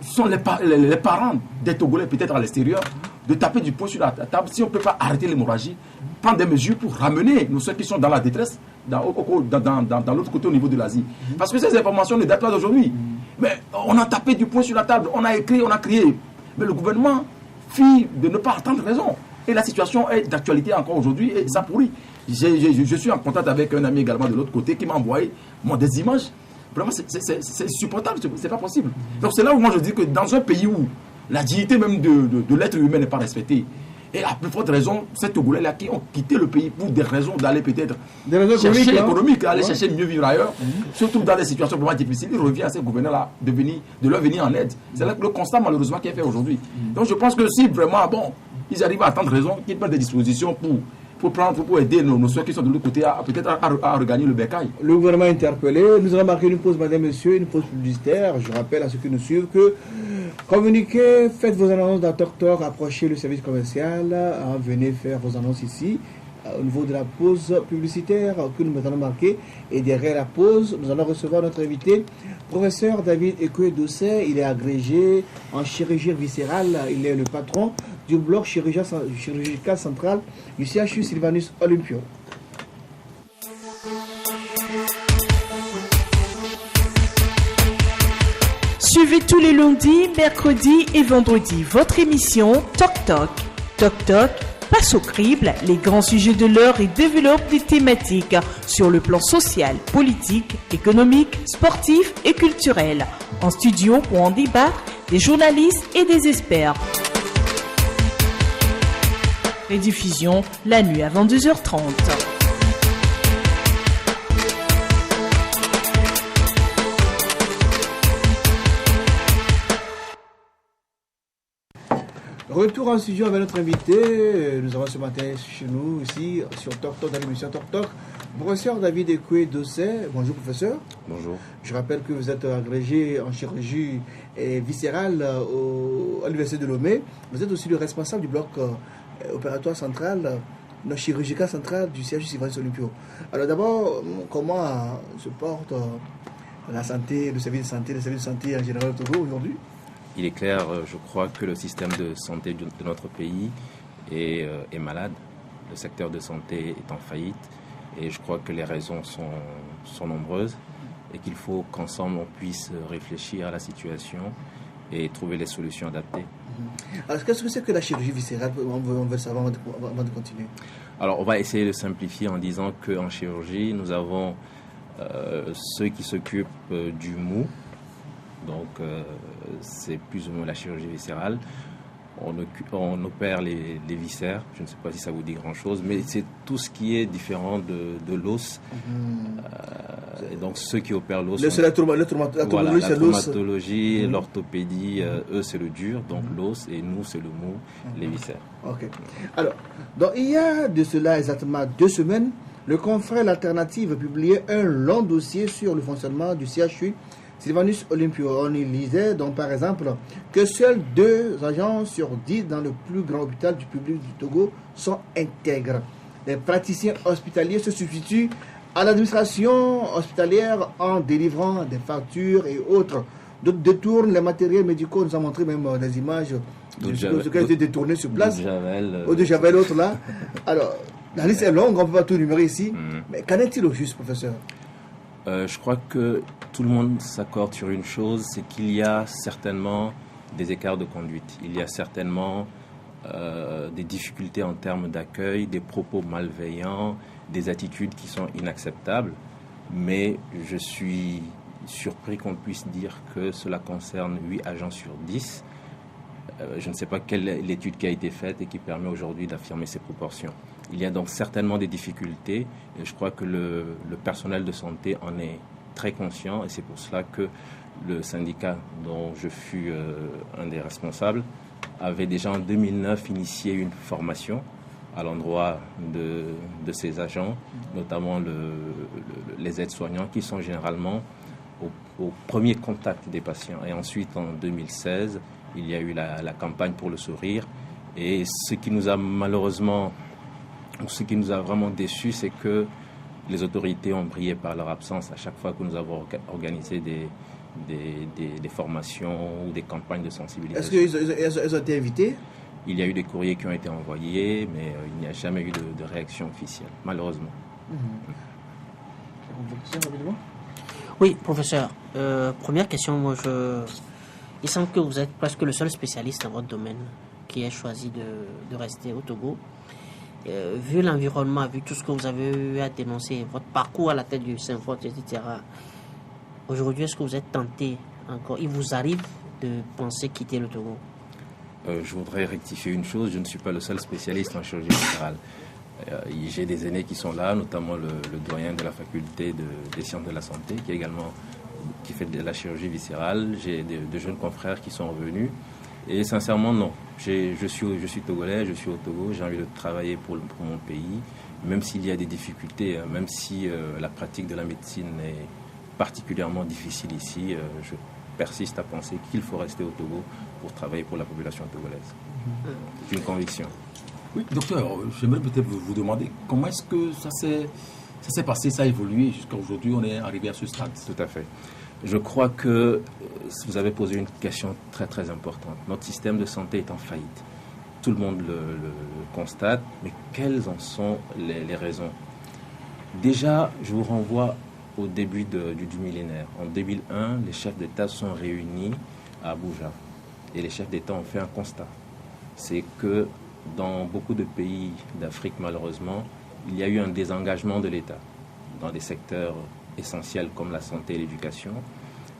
sont les parents des Togolais, peut-être à l'extérieur, de taper du poing sur la table. Si on ne peut pas arrêter l'hémorragie, prendre des mesures pour ramener nos soeurs qui sont dans la détresse dans l'autre côté au niveau de l'Asie. Parce que ces informations ne datent pas d'aujourd'hui. Mais on a tapé du poing sur la table, on a écrit, on a crié. Mais le gouvernement fit de ne pas attendre raison. Et la situation est d'actualité encore aujourd'hui et ça pourrit. Je suis en contact avec un ami également de l'autre côté qui m'a envoyé des images. Vraiment, c'est insupportable, c'est pas possible. Donc c'est là où moi je dis que dans un pays où la dignité même de l'être humain n'est pas respectée, et à plus forte raison, ces Togolais-là qui ont quitté le pays pour des raisons d'aller peut-être chercher économiques, aller chercher mieux vivre ailleurs, surtout dans des situations vraiment difficiles, il revient à ces gouverneurs-là de leur venir en aide. C'est là que le constat malheureusement qui est fait aujourd'hui. Donc je pense que si vraiment, ils arrivent à attendre raison, qu'ils prennent des dispositions pour aider nos soeurs qui sont de l'autre côté peut-être à regagner le bécail. Le gouvernement est interpellé. Nous allons marquer une pause, madame, monsieur, une pause publicitaire. Je rappelle à ceux qui nous suivent que communiquez, faites vos annonces dans TokTok, approchez le service commercial, venez faire vos annonces ici au niveau de la pause publicitaire que nous allons marquer. Et derrière la pause, nous allons recevoir notre invité, professeur David Ekwe-Dossé. Il est agrégé en chirurgie viscérale. Il est le patron du bloc chirurgical central du CHU Sylvanus Olympio. Suivez tous les lundis, mercredis et vendredis votre émission Tok Tok. Tok Tok passe au crible les grands sujets de l'heure et développe des thématiques sur le plan social, politique, économique, sportif et culturel. En studio pour en débattre des journalistes et des experts. Rediffusion la nuit à 22h30. Retour en studio avec notre invité. Nous avons ce matin chez nous, ici, sur TokTok, dans l'émission TokTok, professeur David Ekwe-Dossé. Bonjour, professeur. Bonjour. Je rappelle que vous êtes agrégé en chirurgie viscérale à l'Université de Lomé. Vous êtes aussi le responsable du bloc opératoire central, chirurgical central du CHU Sylvanus Olympio. Alors d'abord, comment se porte la santé, le service de santé en général au Togo aujourd'hui? Il est clair, je crois que le système de santé de notre pays est malade. Le secteur de santé est en faillite et je crois que les raisons sont nombreuses et qu'il faut qu'ensemble on puisse réfléchir à la situation et trouver les solutions adaptées. Alors qu'est-ce que c'est que la chirurgie viscérale? On veut savoir avant de continuer. Alors on va essayer de simplifier en disant qu'en chirurgie, nous avons ceux qui s'occupent du mou. Donc, c'est plus ou moins la chirurgie viscérale. On opère les viscères. Je ne sais pas si ça vous dit grand-chose, mais c'est tout ce qui est différent de l'os. Et donc, ceux qui opèrent l'os... C'est la traumatologie, l'orthopédie, eux, c'est le dur, donc l'os, et nous, c'est le mou, les viscères. Ok. Alors, donc, il y a de cela exactement 2 semaines, le confrère L'Alternative publiait un long dossier sur le fonctionnement du CHU Sylvanus Olympio. On y lisait donc par exemple que seuls 2 agents sur 10 dans le plus grand hôpital du public du Togo sont intègres. Les praticiens hospitaliers se substituent à l'administration hospitalière en délivrant des factures et autres. D'autres détournent les matériels médicaux. Nous avons montré même des images de ce qui a été détourné sur place. Eau de Javel, autre là. Alors, la liste est longue, on ne peut pas tout numérer ici. Mais qu'en est-il au juste, professeur? Je crois que tout le monde s'accorde sur une chose, c'est qu'il y a certainement des écarts de conduite. Il y a certainement des difficultés en termes d'accueil, des propos malveillants, des attitudes qui sont inacceptables. mais je suis surpris qu'on puisse dire que cela concerne 8 agents sur 10. Je ne sais pas quelle est l'étude qui a été faite et qui permet aujourd'hui d'affirmer ces proportions. Il y a donc certainement des difficultés et je crois que le personnel de santé en est très conscient et c'est pour cela que le syndicat dont je fus un des responsables avait déjà en 2009 initié une formation à l'endroit de ces agents, notamment les aides-soignants qui sont généralement au premier contact des patients. Et ensuite, en 2016, il y a eu la campagne pour le sourire. Et ce qui nous a vraiment déçus, c'est que les autorités ont brillé par leur absence à chaque fois que nous avons organisé des formations ou des campagnes de sensibilisation. Est-ce qu'elles ont été invitées? Il y a eu des courriers qui ont été envoyés, mais il n'y a jamais eu de réaction officielle, malheureusement. Oui, professeur. Première question, il semble que vous êtes presque le seul spécialiste dans votre domaine qui ait choisi de rester au Togo. Vu l'environnement, vu tout ce que vous avez eu à dénoncer, votre parcours à la tête du Saint-Fort, etc., aujourd'hui, est-ce que vous êtes tenté encore? Il vous arrive de penser quitter le Togo? Je voudrais rectifier une chose, je ne suis pas le seul spécialiste en chirurgie viscérale. J'ai des aînés qui sont là, notamment le doyen de la faculté des sciences de la santé, qui fait de la chirurgie viscérale. J'ai de jeunes confrères qui sont revenus. Et sincèrement, non. Je suis togolais, je suis au Togo, j'ai envie de travailler pour mon pays, même s'il y a des difficultés, même si la pratique de la médecine est particulièrement difficile ici, je persiste à penser qu'il faut rester au Togo pour travailler pour la population togolaise. C'est une conviction. Oui, docteur, j'aimerais peut-être vous demander comment est-ce que ça s'est passé, ça a évolué jusqu'à aujourd'hui, on est arrivé à ce stade. Tout à fait. Je crois que vous avez posé une question très très importante. Notre système de santé est en faillite. Tout le monde le constate, mais quelles en sont les raisons? Déjà, je vous renvoie au début du millénaire. En 2001, les chefs d'État sont réunis à Abuja et les chefs d'État ont fait un constat. C'est que dans beaucoup de pays d'Afrique, malheureusement, il y a eu un désengagement de l'État dans des secteurs essentiels comme la santé et l'éducation.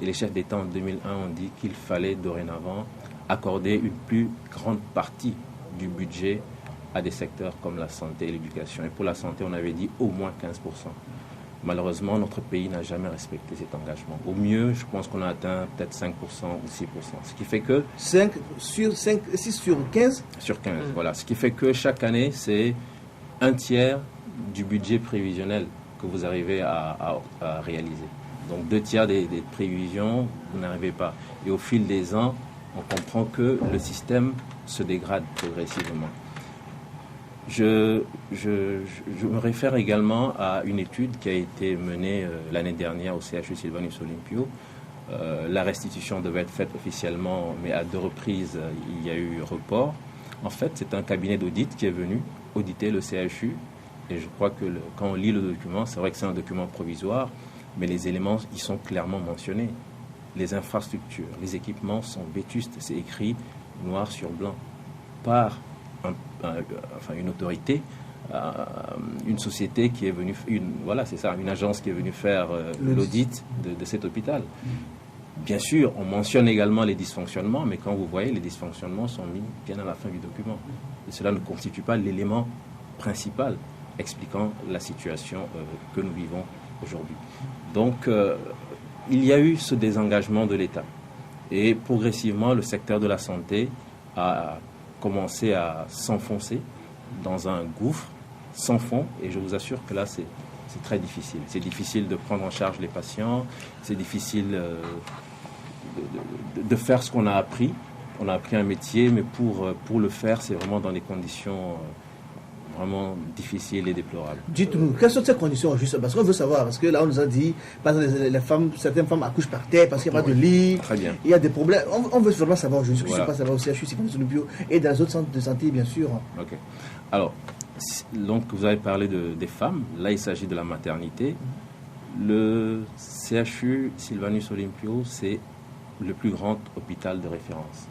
Et les chefs d'État en 2001 ont dit qu'il fallait dorénavant accorder une plus grande partie du budget à des secteurs comme la santé et l'éducation. Et pour la santé, on avait dit au moins 15%. Malheureusement, notre pays n'a jamais respecté cet engagement. Au mieux, je pense qu'on a atteint peut-être 5% ou 6%. Ce qui fait que... 6 sur 15 Sur 15, voilà. Ce qui fait que chaque année, c'est un tiers du budget prévisionnel que vous arrivez à réaliser. Donc 2 tiers des prévisions, vous n'arrivez pas. Et au fil des ans, on comprend que le système se dégrade progressivement. Je me réfère également à une étude qui a été menée l'année dernière au CHU Sylvanus Olympio. La restitution devait être faite officiellement, mais à 2 reprises, il y a eu report. En fait, c'est un cabinet d'audit qui est venu auditer le CHU. Et je crois que quand on lit le document, c'est vrai que c'est un document provisoire, mais les éléments y sont clairement mentionnés. Les infrastructures, les équipements sont vétustes. C'est écrit noir sur blanc par une autorité, une société qui est venue, une agence qui est venue faire l'audit de cet hôpital. Bien sûr, on mentionne également les dysfonctionnements, mais quand vous voyez, les dysfonctionnements sont mis bien à la fin du document. Et cela ne constitue pas l'élément principal expliquant la situation que nous vivons aujourd'hui. Donc, il y a eu ce désengagement de l'État. Et progressivement, le secteur de la santé a commencé à s'enfoncer dans un gouffre sans fond. Et je vous assure que là, c'est très difficile. C'est difficile de prendre en charge les patients. C'est difficile de faire ce qu'on a appris. On a appris un métier, mais pour le faire, c'est vraiment dans des conditions vraiment difficiles et déplorables. Dites-nous, quelles sont ces conditions juste? Parce qu'on veut savoir, parce que là on nous a dit, par exemple, certaines femmes accouchent par terre parce qu'il n'y a pas de lit. Très bien. Il y a des problèmes. On veut vraiment savoir juste, Voilà. je ne sais pas savoir aussi, je suis pas bio et dans les autres centres de santé, bien sûr. Ok. Alors, donc vous avez parlé des femmes. Là, il s'agit de la maternité. Le CHU Sylvanus Olympio, c'est le plus grand hôpital de référence.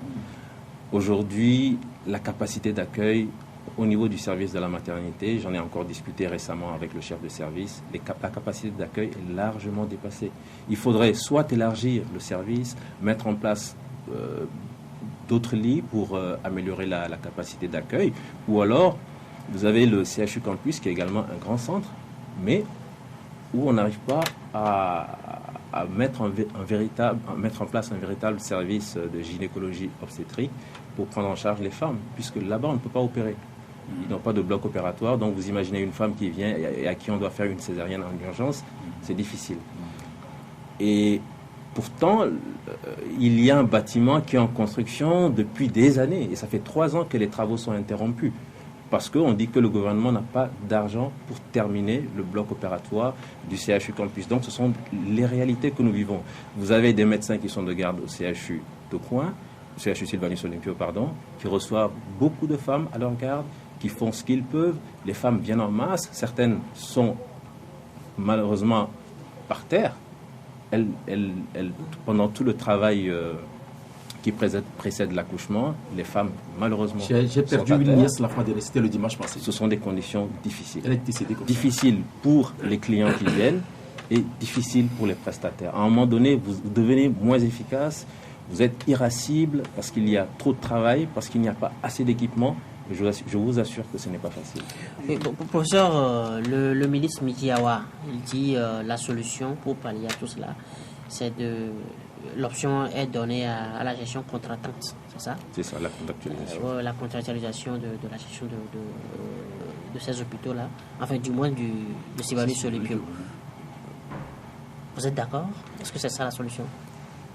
Aujourd'hui, la capacité d'accueil au niveau du service de la maternité, j'en ai encore discuté récemment avec le chef de service, la capacité d'accueil est largement dépassée. Il faudrait soit élargir le service, mettre en place d'autres lits pour améliorer la capacité d'accueil, ou alors vous avez le CHU Campus qui est également un grand centre, mais où on n'arrive pas à mettre en place un véritable service de gynécologie obstétrique pour prendre en charge les femmes, puisque là-bas on ne peut pas opérer. Ils n'ont pas de bloc opératoire, donc vous imaginez une femme qui vient et à qui on doit faire une césarienne en urgence, c'est difficile. Et pourtant, il y a un bâtiment qui est en construction depuis des années, et ça fait 3 ans que les travaux sont interrompus, parce qu'on dit que le gouvernement n'a pas d'argent pour terminer le bloc opératoire du CHU Campus. Donc ce sont les réalités que nous vivons. Vous avez des médecins qui sont de garde au CHU de Coin, CHU Sylvanus Olympio, pardon, qui reçoivent beaucoup de femmes à leur garde, qui font ce qu'ils peuvent. Les femmes viennent en masse, certaines sont malheureusement par terre. Pendant tout le travail qui précède l'accouchement, les femmes malheureusement J'ai perdu une nièce la fois de réciter le dimanche passé. Ce sont des conditions difficiles. Elle est décédée comme difficiles pour les clients qui viennent et difficiles pour les prestataires. À un moment donné, vous devenez moins efficace, vous êtes irascible parce qu'il y a trop de travail, parce qu'il n'y a pas assez d'équipement. Je vous assure que ce n'est pas facile. Mais, professeur, le ministre Mikiawa, il dit la solution pour pallier à tout cela, c'est l'option est donnée à la gestion contractante, c'est ça? C'est ça, la contractualisation. La contractualisation de la gestion de ces hôpitaux-là, enfin du moins de Sylvanus Olympio. Vous êtes d'accord? Est-ce que c'est ça la solution?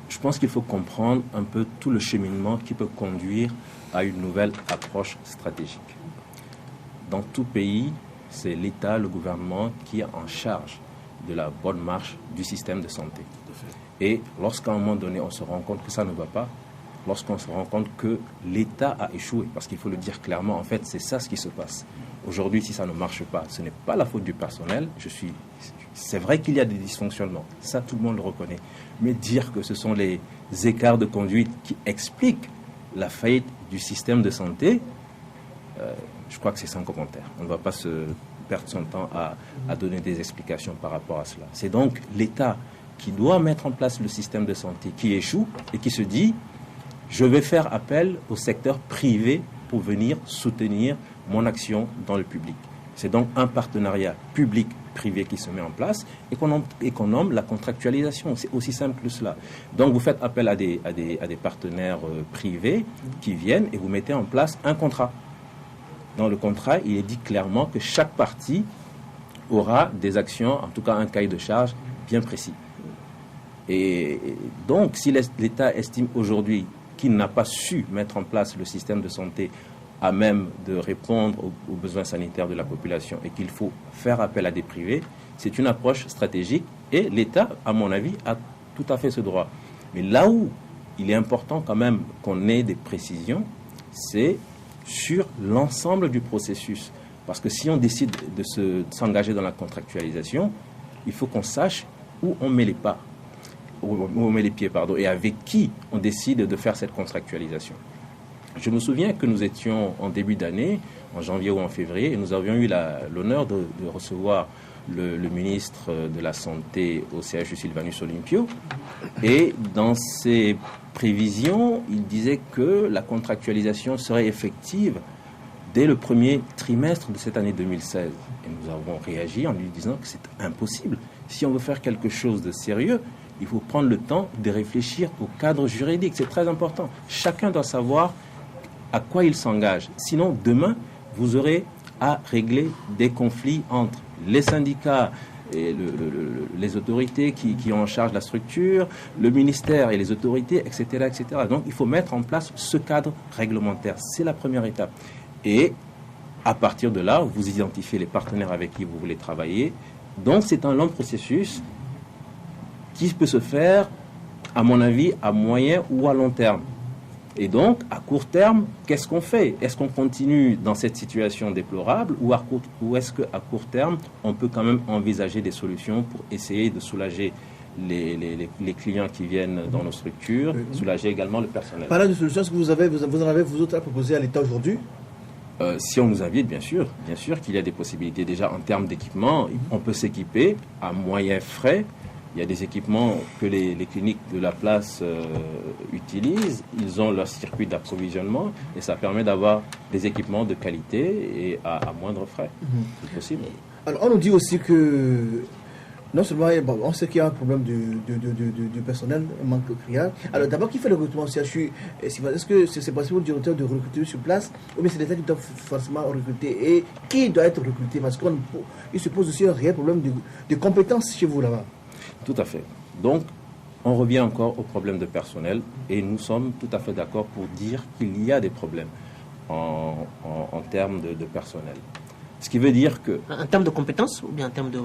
Je pense qu'il faut comprendre un peu tout le cheminement qui peut conduire à une nouvelle approche stratégique. Dans tout pays, c'est l'État, le gouvernement qui est en charge de la bonne marche du système de santé. Et lorsqu'à un moment donné, on se rend compte que ça ne va pas, lorsqu'on se rend compte que l'État a échoué, parce qu'il faut le dire clairement, en fait, c'est ça ce qui se passe. Aujourd'hui, si ça ne marche pas, ce n'est pas la faute du personnel. C'est vrai qu'il y a des dysfonctionnements, ça tout le monde le reconnaît. Mais dire que ce sont les écarts de conduite qui expliquent la faillite du système de santé, je crois que c'est sans commentaire. On ne va pas se perdre son temps à donner des explications par rapport à cela. C'est donc l'État qui doit mettre en place le système de santé qui échoue et qui se dit « je vais faire appel au secteur privé pour venir soutenir mon action dans le public ». C'est donc un partenariat public-privé qui se met en place et qu'on nomme la contractualisation. C'est aussi simple que cela. Donc vous faites appel à des partenaires privés qui viennent et vous mettez en place un contrat. Dans le contrat, il est dit clairement que chaque partie aura des actions, en tout cas un cahier de charge bien précis. Et donc, si l'État estime aujourd'hui qu'il n'a pas su mettre en place le système de santé à même de répondre aux besoins sanitaires de la population et qu'il faut faire appel à des privés, c'est une approche stratégique et l'État, à mon avis, a tout à fait ce droit. Mais là où il est important quand même qu'on ait des précisions, c'est sur l'ensemble du processus. Parce que si on décide de s'engager dans la contractualisation, il faut qu'on sache où on met les pas. Où on met les pieds, et avec qui on décide de faire cette contractualisation. Je me souviens que nous étions en début d'année, en janvier ou en février, et nous avions eu l'honneur de recevoir le ministre de la Santé au CHU Sylvanus Olympio. Et dans ses prévisions, il disait que la contractualisation serait effective dès le premier trimestre de cette année 2016. Et nous avons réagi en lui disant que c'est impossible. Si on veut faire quelque chose de sérieux, il faut prendre le temps de réfléchir au cadre juridique. C'est très important. Chacun doit savoir à quoi il s'engage. Sinon, demain, vous aurez à régler des conflits entre les syndicats et les autorités qui ont en charge la structure, le ministère et les autorités, etc., etc. Donc, il faut mettre en place ce cadre réglementaire. C'est la première étape. Et à partir de là, vous identifiez les partenaires avec qui vous voulez travailler. Donc, c'est un long processus qui peut se faire, à mon avis, à moyen ou à long terme. Et donc, à court terme, qu'est-ce qu'on fait? Est-ce qu'on continue dans cette situation déplorable ou est-ce qu'à court terme, on peut quand même envisager des solutions pour essayer de soulager les clients qui viennent dans nos structures, soulager également le personnel? Parlant de solutions, est-ce que vous en avez vous autres à proposer à l'État aujourd'hui? Si on nous invite, bien sûr qu'il y a des possibilités. Déjà, en termes d'équipement, on peut s'équiper à moyens frais. Il y a des équipements que les cliniques de la place utilisent. Ils ont leur circuit d'approvisionnement et ça permet d'avoir des équipements de qualité et à moindre frais. C'est possible. Alors, on nous dit aussi que non seulement on sait qu'il y a un problème de personnel, un manque criard. Alors d'abord, qui fait le recrutement au CHU? Est-ce que c'est possible au directeur de recruter sur place ou bien c'est l'État qui doit forcément recruter? Et qui doit être recruté? Parce qu'il se pose aussi un réel problème de compétences chez vous là-bas. Tout à fait. Donc, on revient encore au problème de personnel et nous sommes tout à fait d'accord pour dire qu'il y a des problèmes en termes de personnel. Ce qui veut dire que... En termes de compétences ou bien en termes de...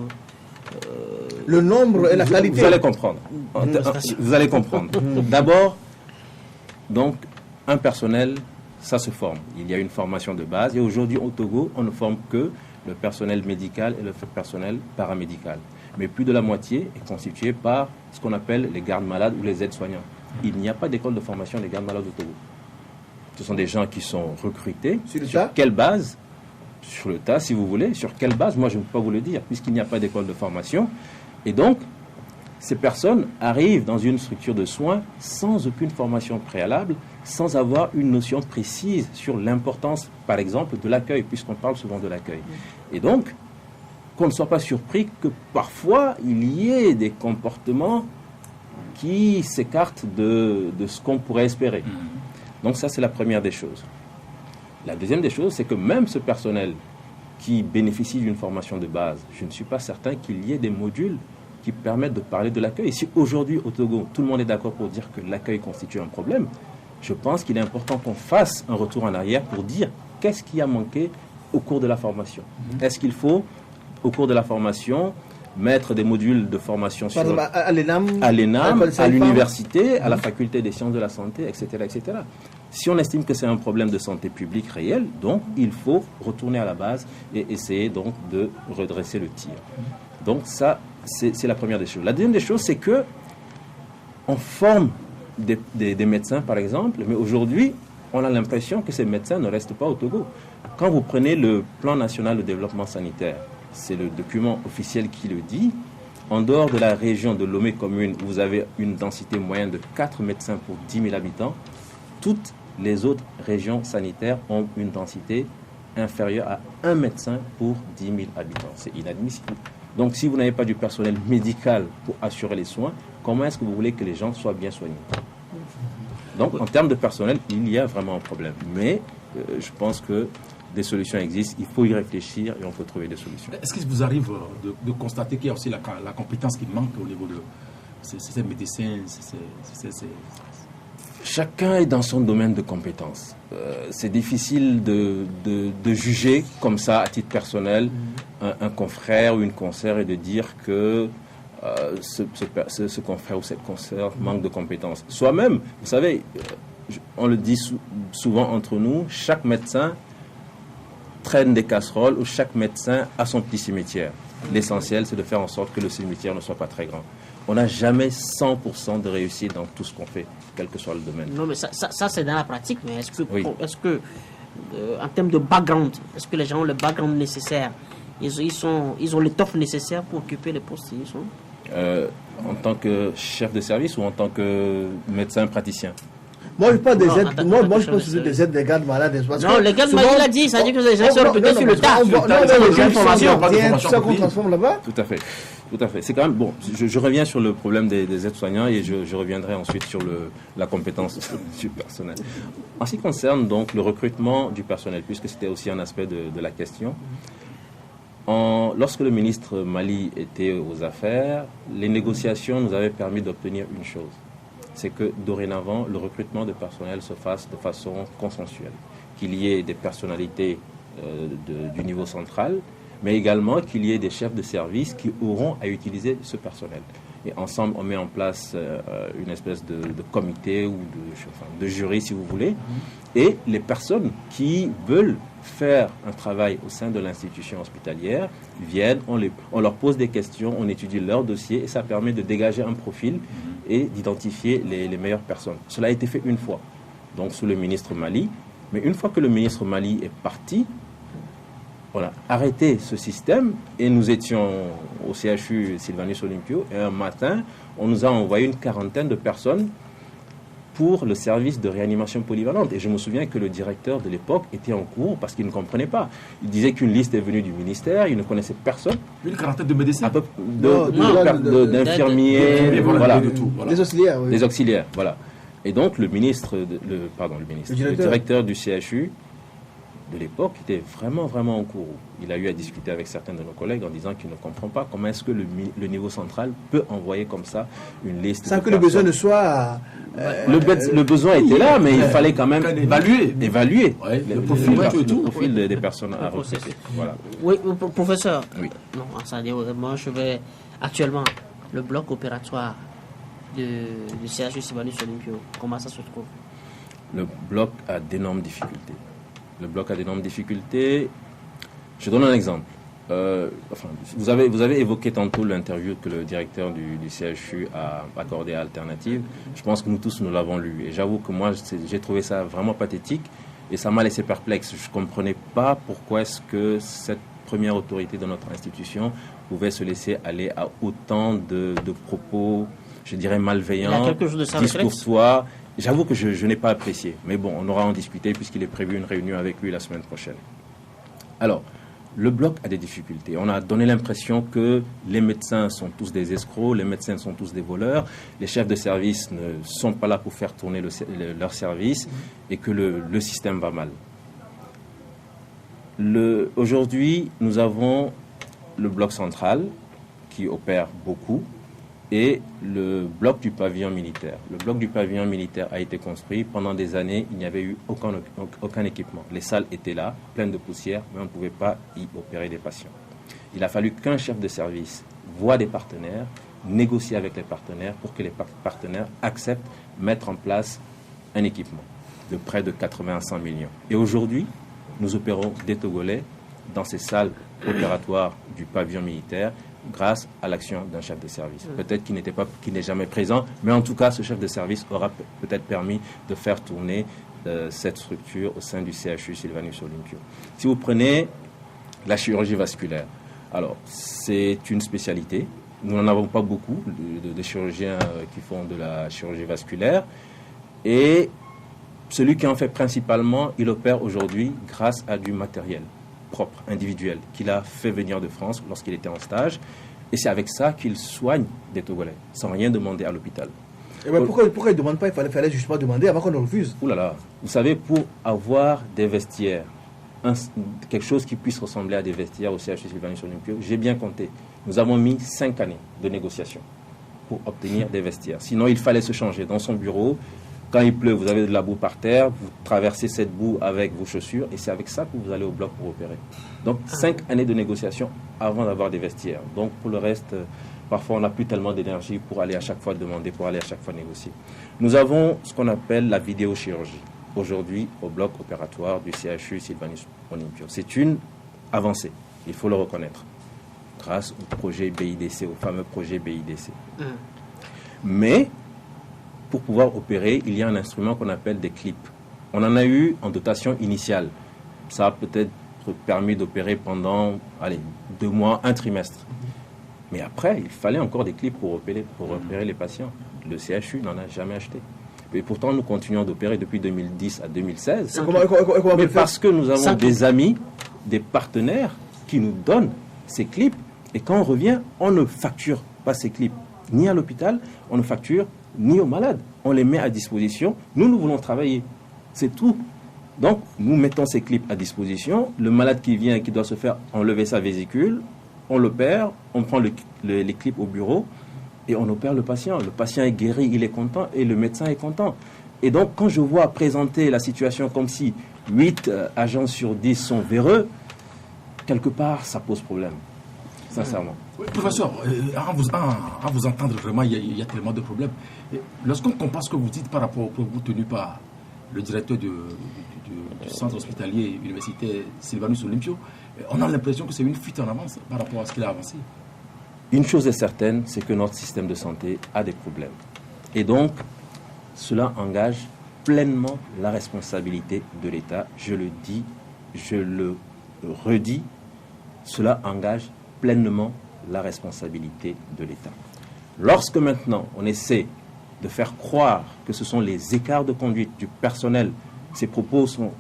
Le nombre et la qualité. Vous allez comprendre. Vous allez comprendre. D'abord, donc, un personnel, ça se forme. Il y a une formation de base. Et aujourd'hui, au Togo, on ne forme que le personnel médical et le personnel paramédical. Mais plus de la moitié est constitué par ce qu'on appelle les gardes malades ou les aides-soignants. Il n'y a pas d'école de formation des gardes malades au Togo. Ce sont des gens qui sont recrutés. Sur quelle base ? Sur le tas, si vous voulez. Sur quelle base? Moi, je ne peux pas vous le dire, puisqu'il n'y a pas d'école de formation. Et donc, ces personnes arrivent dans une structure de soins sans aucune formation préalable, sans avoir une notion précise sur l'importance, par exemple, de l'accueil, puisqu'on parle souvent de l'accueil. Et donc, qu'on ne soit pas surpris que parfois, il y ait des comportements qui s'écartent de ce qu'on pourrait espérer. Donc ça, c'est la première des choses. La deuxième des choses, c'est que même ce personnel qui bénéficie d'une formation de base, je ne suis pas certain qu'il y ait des modules qui permettent de parler de l'accueil. Si aujourd'hui, au Togo, tout le monde est d'accord pour dire que l'accueil constitue un problème, je pense qu'il est important qu'on fasse un retour en arrière pour dire qu'est-ce qui a manqué au cours de la formation. Est-ce qu'il faut, au cours de la formation, mettre des modules de formation sur à l'ENAM, à l'université, à la faculté des sciences de la santé, etc., etc. Si on estime que c'est un problème de santé publique réel, donc il faut retourner à la base et essayer donc de redresser le tir. Donc ça, c'est la première des choses. La deuxième des choses, c'est que on forme des médecins, par exemple, mais aujourd'hui, on a l'impression que ces médecins ne restent pas au Togo. Quand vous prenez le plan national de développement sanitaire, c'est le document officiel qui le dit, en dehors de la région de Lomé commune, où vous avez une densité moyenne de 4 médecins pour 10 000 habitants, toutes les autres régions sanitaires ont une densité inférieure à 1 médecin pour 10 000 habitants. C'est inadmissible. Donc si vous n'avez pas du personnel médical pour assurer les soins, comment est-ce que vous voulez que les gens soient bien soignés? Donc en termes de personnel, il y a vraiment un problème. Mais je pense que des solutions existent, il faut y réfléchir et on peut trouver des solutions. Est-ce qu'il vous arrive de constater qu'il y a aussi la compétence qui manque au niveau de ces médecins? Chacun est dans son domaine de compétences. C'est difficile de juger comme ça, à titre personnel, un confrère ou une consoeur et de dire que ce confrère ou cette consoeur manque de compétences. Soi-même, vous savez, on le dit souvent entre nous, chaque médecin traîne des casseroles ou chaque médecin a son petit cimetière. L'essentiel, c'est de faire en sorte que le cimetière ne soit pas très grand. On n'a jamais 100% de réussite dans tout ce qu'on fait, quel que soit le domaine. Non, mais ça c'est dans la pratique. Mais est-ce que en termes de background, est-ce que les gens ont le background nécessaire? Ils ont l'étoffe nécessaire pour occuper les postes qu'ils sont? En tant que chef de service ou en tant que médecin praticien? Moi, je parle des aides. Moi, je pense que des aides des gardes malades. Non, les gardes malades, il a dit, ça dit que les gens sont recrutés sur le tas. Qu'on transforme là-bas. Tout à fait. Tout à fait. C'est quand même bon. Je reviens sur le problème des aides-soignants et je reviendrai ensuite sur la compétence du personnel. En ce qui concerne donc le recrutement du personnel, puisque c'était aussi un aspect de la question, lorsque le ministre Mali était aux affaires, les négociations nous avaient permis d'obtenir une chose. C'est que dorénavant, le recrutement de personnel se fasse de façon consensuelle. Qu'il y ait des personnalités du niveau central, mais également qu'il y ait des chefs de service qui auront à utiliser ce personnel. Et ensemble, on met en place une espèce de comité ou de jury, si vous voulez. Et les personnes qui veulent faire un travail au sein de l'institution hospitalière viennent, on leur pose des questions, on étudie leur dossier et ça permet de dégager un profil et d'identifier les meilleures personnes. Cela a été fait une fois, donc sous le ministre Mali. Mais une fois que le ministre Mali est parti, on a arrêté ce système et nous étions au CHU Sylvanus Olympio et un matin, on nous a envoyé une quarantaine de personnes pour le service de réanimation polyvalente. Et je me souviens que le directeur de l'époque était en cours parce qu'il ne comprenait pas. Il disait qu'une liste est venue du ministère, il ne connaissait personne. Une quarantaine de médecins, d'infirmiers, voilà, de tout. Voilà. Des auxiliaires, oui. Des auxiliaires, voilà. Et donc le directeur du CHU de l'époque était vraiment en cours. Il a eu à discuter avec certains de nos collègues en disant qu'il ne comprend pas comment est-ce que le niveau central peut envoyer comme ça une liste. Sans que le besoin ne soit... Le besoin était là, mais il fallait quand même évaluer le profil des personnes à recruter. Voilà. Oui, professeur. Oui. Non, ça dit vraiment, je vais... Actuellement, le bloc opératoire du CHU Sylvanus Olympio, comment ça se trouve? Le bloc a d'énormes difficultés. Je donne un exemple. Vous avez évoqué tantôt l'interview que le directeur du CHU a accordé à Alternative. Je pense que nous tous, nous l'avons lu. Et j'avoue que moi, j'ai trouvé ça vraiment pathétique et ça m'a laissé perplexe. Je ne comprenais pas pourquoi est-ce que cette première autorité de notre institution pouvait se laisser aller à autant de propos, je dirais, malveillants, il y a quelque chose de ça, discourtois. J'avoue que je n'ai pas apprécié. Mais bon, on aura à en discuter puisqu'il est prévu une réunion avec lui la semaine prochaine. Alors, le bloc a des difficultés. On a donné l'impression que les médecins sont tous des escrocs, les médecins sont tous des voleurs, les chefs de service ne sont pas là pour faire tourner leur service et que le système va mal. Aujourd'hui, nous avons le bloc central qui opère beaucoup et le bloc du pavillon militaire. Le bloc du pavillon militaire a été construit. Pendant des années, il n'y avait eu aucun équipement. Les salles étaient là, pleines de poussière, mais on ne pouvait pas y opérer des patients. Il a fallu qu'un chef de service voie des partenaires, négocie avec les partenaires pour que les partenaires acceptent de mettre en place un équipement de près de 80 à 100 millions. Et aujourd'hui, nous opérons des Togolais dans ces salles opératoires du pavillon militaire grâce à l'action d'un chef de service. Peut-être qu'il n'est jamais présent, mais en tout cas, ce chef de service aura peut-être permis de faire tourner cette structure au sein du CHU Sylvanus Olympio. Si vous prenez la chirurgie vasculaire, alors c'est une spécialité. Nous n'en avons pas beaucoup de chirurgiens qui font de la chirurgie vasculaire. Et celui qui en fait principalement, il opère aujourd'hui grâce à du matériel propre, individuel, qu'il a fait venir de France lorsqu'il était en stage. Et c'est avec ça qu'il soigne des Togolais, sans rien demander à l'hôpital. Et ben pourquoi il ne demande pas? Il fallait justement demander avant qu'on le refuse. Ouh là là, vous savez, pour avoir des vestiaires, quelque chose qui puisse ressembler à des vestiaires au CHU Sylvanus Olympio, j'ai bien compté. Nous avons mis 5 années de négociation pour obtenir des vestiaires. Sinon, il fallait se changer dans son bureau. Quand il pleut, vous avez de la boue par terre, vous traversez cette boue avec vos chaussures et c'est avec ça que vous allez au bloc pour opérer. Donc 5 années de négociation avant d'avoir des vestiaires. Donc pour le reste, parfois on n'a plus tellement d'énergie pour aller à chaque fois demander, pour aller à chaque fois négocier. Nous avons ce qu'on appelle la vidéochirurgie aujourd'hui au bloc opératoire du CHU Sylvanus Olympio. C'est une avancée, il faut le reconnaître, grâce au projet BIDC, au fameux projet BIDC. Mais pour pouvoir opérer, il y a un instrument qu'on appelle des clips. On en a eu en dotation initiale. Ça a peut-être permis d'opérer pendant 2 mois, 1 trimestre. Mais après, il fallait encore des clips pour opérer les patients. Le CHU n'en a jamais acheté. Et pourtant, nous continuons d'opérer depuis 2010 à 2016. Mais parce que nous avons des amis, des partenaires qui nous donnent ces clips. Et quand on revient, on ne facture pas ces clips ni à l'hôpital, on ne facture ni aux malades. On les met à disposition. Nous voulons travailler. C'est tout. Donc, nous mettons ces clips à disposition. Le malade qui vient et qui doit se faire enlever sa vésicule, on l'opère, on prend les clips au bureau et on opère le patient. Le patient est guéri, il est content et le médecin est content. Et donc, quand je vois présenter la situation comme si 8 agents sur 10 sont véreux, quelque part, ça pose problème. Sincèrement. Oui, professeur, à vous entendre, vraiment, il y a tellement de problèmes. Lorsqu'on compare ce que vous dites par rapport aux propos tenus par le directeur du centre hospitalier universitaire Sylvanus Olympio, on a l'impression que c'est une fuite en avance par rapport à ce qu'il a avancé. Une chose est certaine, c'est que notre système de santé a des problèmes. Et donc, cela engage pleinement la responsabilité de l'État. Je le dis, je le redis, cela engage pleinement la responsabilité de l'État. Lorsque maintenant on essaie de faire croire que ce sont les écarts de conduite du personnel, ces propos sont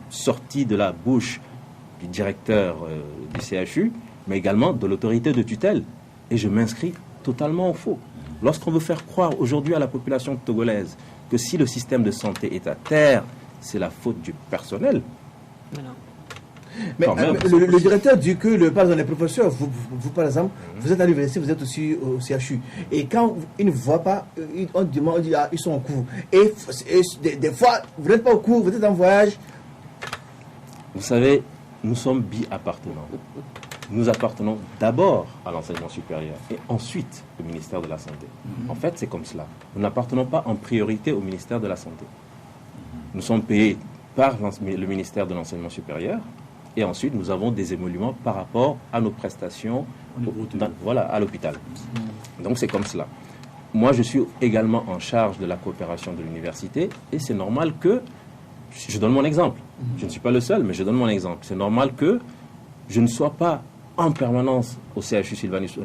sortis de la bouche du directeur du CHU, mais également de l'autorité de tutelle. Et je m'inscris totalement au faux. Lorsqu'on veut faire croire aujourd'hui à la population togolaise que si le système de santé est à terre, c'est la faute du personnel. Mais le directeur dit que, par exemple, les professeurs, vous par exemple, vous êtes à l'université, vous êtes aussi au CHU. Et quand ils ne voient pas, on demande, on dit, ils sont en cours. Et des fois, vous n'êtes pas au cours, vous êtes en voyage. Vous savez, nous sommes bi-appartenants. Nous appartenons d'abord à l'enseignement supérieur et ensuite au ministère de la Santé. En fait, c'est comme cela. Nous n'appartenons pas en priorité au ministère de la Santé. Nous sommes payés par le ministère de l'enseignement supérieur et ensuite nous avons des émoluments par rapport à nos prestations à l'hôpital. Donc c'est comme cela. Moi, je suis également en charge de la coopération de l'université et c'est normal que, je donne mon exemple, je ne suis pas le seul, mais je donne mon exemple. C'est normal que je ne sois pas en permanence au CHU Sylvanus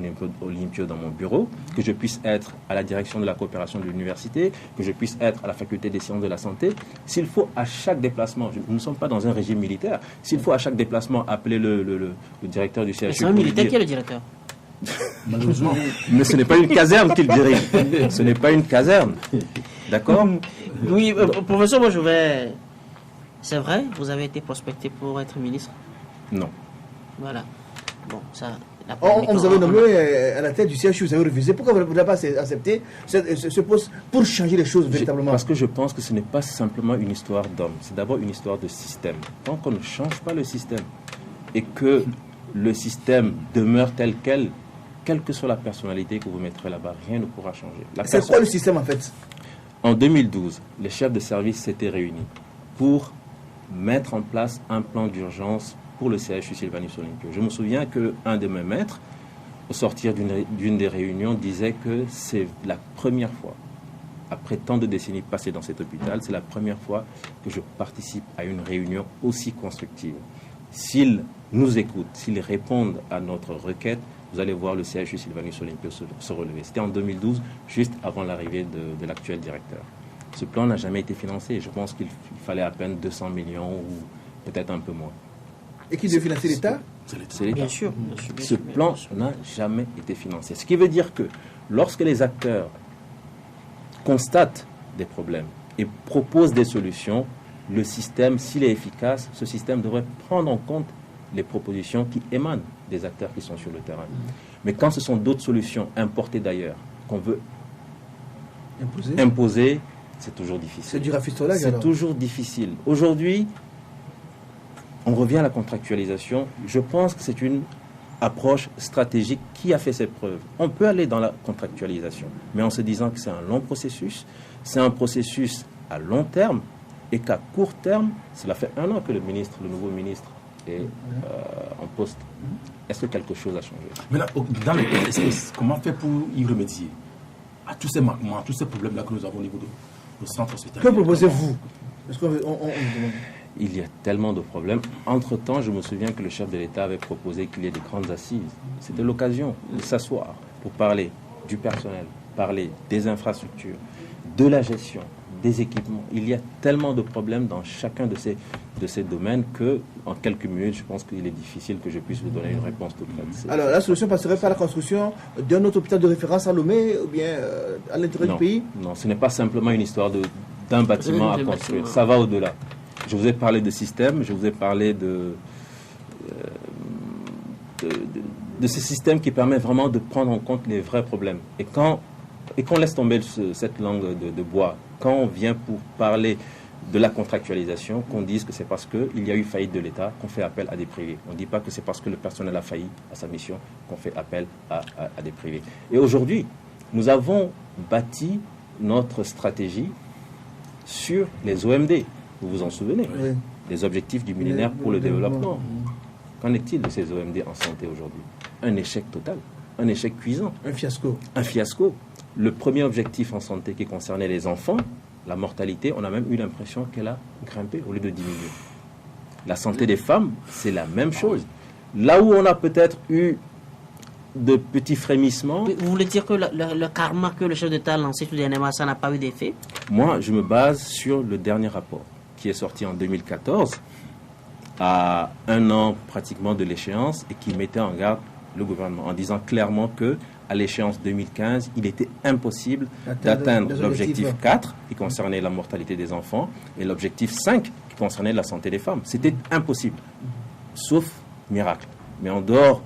Olympio dans mon bureau, que je puisse être à la direction de la coopération de l'université, que je puisse être à la faculté des sciences de la santé. S'il faut à chaque déplacement, nous ne sommes pas dans un régime militaire, s'il faut à chaque déplacement appeler le directeur du CHU... C'est un militaire qui est le directeur. Malheureusement. Mais ce n'est pas une caserne qu'il dirige. Ce n'est pas une caserne. D'accord? Oui, professeur, moi je vais... C'est vrai, vous avez été prospecté pour être ministre? Non. Voilà. Bon, ça... On vous avait nommé à la tête du CHU, vous avez refusé. Pourquoi vous n'avez pas accepté ce poste pour changer les choses véritablement? Parce que je pense que ce n'est pas simplement une histoire d'homme, c'est d'abord une histoire de système. Tant qu'on ne change pas le système et que le système demeure tel quel, quelle que soit la personnalité que vous mettrez là-bas, rien ne pourra changer. C'est quoi le système en fait? En 2012, les chefs de service s'étaient réunis pour mettre en place un plan d'urgence pour le CHU Sylvanus Olympio. Je me souviens qu'un de mes maîtres, au sortir d'une des réunions, disait que c'est la première fois, après tant de décennies passées dans cet hôpital, c'est la première fois que je participe à une réunion aussi constructive. S'ils nous écoutent, s'ils répondent à notre requête, vous allez voir le CHU Sylvanus Olympio se relever. C'était en 2012, juste avant l'arrivée de l'actuel directeur. Ce plan n'a jamais été financé. Je pense qu'il fallait à peine 200 millions ou peut-être un peu moins. Et qui devait financer l'État? C'est l'État. Bien sûr. Ce plan n'a jamais été financé. Ce qui veut dire que lorsque les acteurs constatent des problèmes et proposent des solutions, le système, s'il est efficace, ce système devrait prendre en compte les propositions qui émanent des acteurs qui sont sur le terrain. Mais quand ce sont d'autres solutions importées d'ailleurs qu'on veut imposer, c'est toujours difficile. C'est du rafistolage. C'est toujours difficile. Aujourd'hui, on revient à la contractualisation. Je pense que c'est une approche stratégique qui a fait ses preuves. On peut aller dans la contractualisation, mais en se disant que c'est un long processus, c'est un processus à long terme, et qu'à court terme, cela fait 1 an que le nouveau ministre est en poste. Est-ce que quelque chose a changé? Maintenant, dans le PSS, comment faire pour y remédier à tous ces manquements, à tous ces problèmes-là que nous avons au niveau de nos centres hospitaliers? Que proposez-vous? Il y a tellement de problèmes. Entre-temps, je me souviens que le chef de l'État avait proposé qu'il y ait des grandes assises. C'était l'occasion de s'asseoir pour parler du personnel, parler des infrastructures, de la gestion, des équipements. Il y a tellement de problèmes dans chacun de ces domaines que, en quelques minutes, je pense qu'il est difficile que je puisse vous donner une réponse toute faite. Alors, la solution passerait par la construction d'un autre hôpital de référence à Lomé ou bien à l'intérieur du pays? Non, ce n'est pas simplement une histoire d'un bâtiment à construire. Ça va au-delà. Je vous ai parlé de système, je vous ai parlé de ce système qui permet vraiment de prendre en compte les vrais problèmes. Et qu'on laisse tomber cette langue de bois, quand on vient pour parler de la contractualisation, qu'on dise que c'est parce qu'il y a eu faillite de l'État qu'on fait appel à des privés. On ne dit pas que c'est parce que le personnel a failli à sa mission qu'on fait appel à des privés. Et aujourd'hui, nous avons bâti notre stratégie sur les OMD. Vous vous en souvenez? Oui. Les objectifs du millénaire pour le développement. Qu'en est-il de ces OMD en santé aujourd'hui? Un échec total, un échec cuisant. Un fiasco. Un fiasco. Le premier objectif en santé qui concernait les enfants, la mortalité, on a même eu l'impression qu'elle a grimpé au lieu de diminuer. La santé des femmes, c'est la même chose. Là où on a peut-être eu de petits frémissements... Vous voulez dire que le karma que le chef d'État a lancé tout dernièrement, ça n'a pas eu d'effet? Moi, je me base sur le dernier rapport qui est sorti en 2014, à 1 an pratiquement de l'échéance, et qui mettait en garde le gouvernement en disant clairement que à l'échéance 2015, il était impossible d'atteindre l'objectif 4 qui concernait la mortalité des enfants et l'objectif 5 qui concernait la santé des femmes. C'était impossible, sauf miracle. Mais en dehors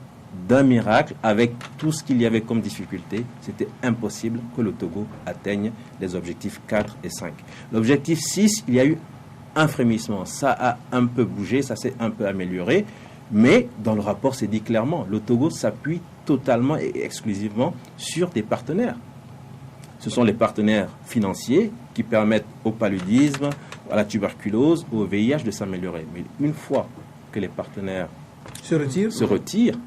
d'un miracle, avec tout ce qu'il y avait comme difficulté, c'était impossible que le Togo atteigne les objectifs 4 et 5. L'objectif 6, il y a eu un frémissement. Ça a un peu bougé, ça s'est un peu amélioré, mais dans le rapport, c'est dit clairement, le Togo s'appuie totalement et exclusivement sur des partenaires. Ce sont les partenaires financiers qui permettent au paludisme, à la tuberculose, au VIH de s'améliorer. Mais une fois que les partenaires se retirent,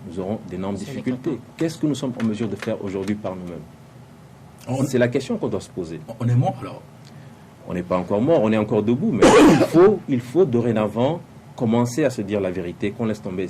nous aurons d'énormes difficultés. Qu'est-ce que nous sommes en mesure de faire aujourd'hui par nous-mêmes? C'est la question qu'on doit se poser. On est mort alors? On n'est pas encore mort, on est encore debout, mais il faut dorénavant commencer à se dire la vérité, qu'on laisse tomber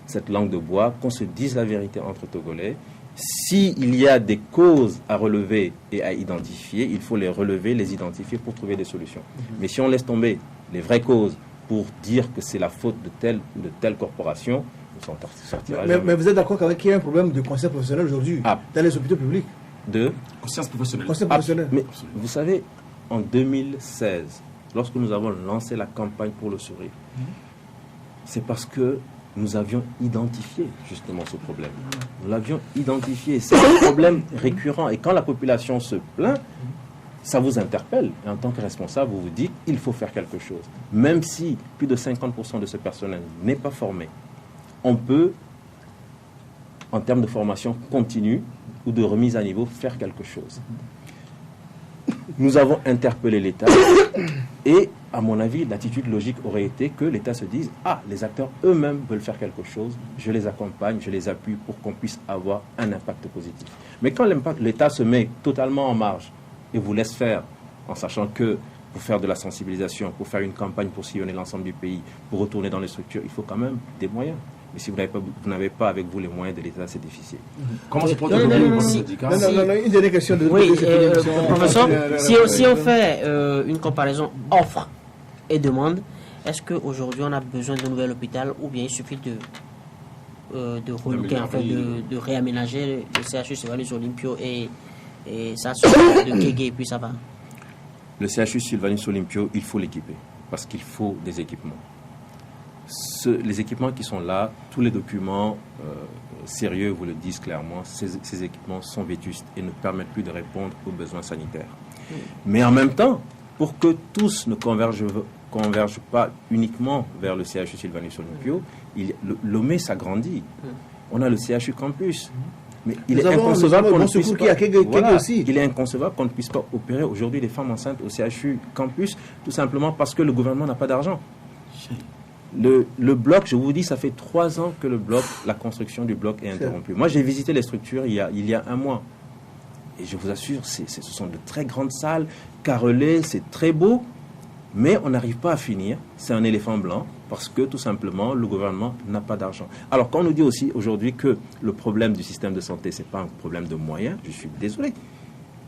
cette langue de bois, qu'on se dise la vérité entre Togolais. S'il y a des causes à relever et à identifier, il faut les relever, les identifier pour trouver des solutions. Mais si on laisse tomber les vraies causes pour dire que c'est la faute de telle ou de telle corporation, on s'en sortira jamais. Mais vous êtes d'accord qu'il y a un problème de conscience professionnelle aujourd'hui dans les hôpitaux publics? De conscience professionnelle. Mais vous savez, en 2016, lorsque nous avons lancé la campagne pour le sourire, c'est parce que nous avions identifié justement ce problème. Nous l'avions identifié. C'est un problème récurrent. Et quand la population se plaint, ça vous interpelle. Et en tant que responsable, vous vous dites, il faut faire quelque chose. Même si plus de 50% de ce personnel n'est pas formé, on peut, en termes de formation continue ou de remise à niveau, faire quelque chose. Nous avons interpellé l'État et, à mon avis, l'attitude logique aurait été que l'État se dise « Ah, les acteurs eux-mêmes veulent faire quelque chose, je les accompagne, je les appuie pour qu'on puisse avoir un impact positif. » Mais quand l'État se met totalement en marge et vous laisse faire, en sachant que pour faire de la sensibilisation, pour faire une campagne pour sillonner l'ensemble du pays, pour retourner dans les structures, il faut quand même des moyens. Mais si vous n'avez pas avec vous les moyens de l'État, c'est difficile. Comment se porte le syndicat? Une dernière question. Oui, professeur, si on fait une comparaison offre et demande, est-ce qu'aujourd'hui on a besoin d'un nouvel hôpital ou bien il suffit de relooker, en fait, de réaménager le CHU Sylvanus Olympio et ça de Kégué et puis ça va? Le CHU Sylvanus Olympio, il faut l'équiper parce qu'il faut des équipements. Les équipements qui sont là, tous les documents sérieux vous le disent clairement, ces équipements sont vétustes et ne permettent plus de répondre aux besoins sanitaires. Mais en même temps, pour que tous ne convergent pas uniquement vers le CHU Sylvanus Olympio, Lomé s'agrandit. On a le CHU Campus. Mais il est inconcevable qu'on ne puisse pas, il est inconcevable qu'on ne puisse pas opérer aujourd'hui les femmes enceintes au CHU Campus, tout simplement parce que le gouvernement n'a pas d'argent. Le bloc, je vous dis, ça fait 3 ans que la construction du bloc est interrompue. Moi, j'ai visité les structures il y a 1 mois. Et je vous assure, ce sont de très grandes salles, carrelées, c'est très beau, mais on n'arrive pas à finir. C'est un éléphant blanc parce que, tout simplement, le gouvernement n'a pas d'argent. Alors, quand on nous dit aussi aujourd'hui que le problème du système de santé, ce n'est pas un problème de moyens, je suis désolé.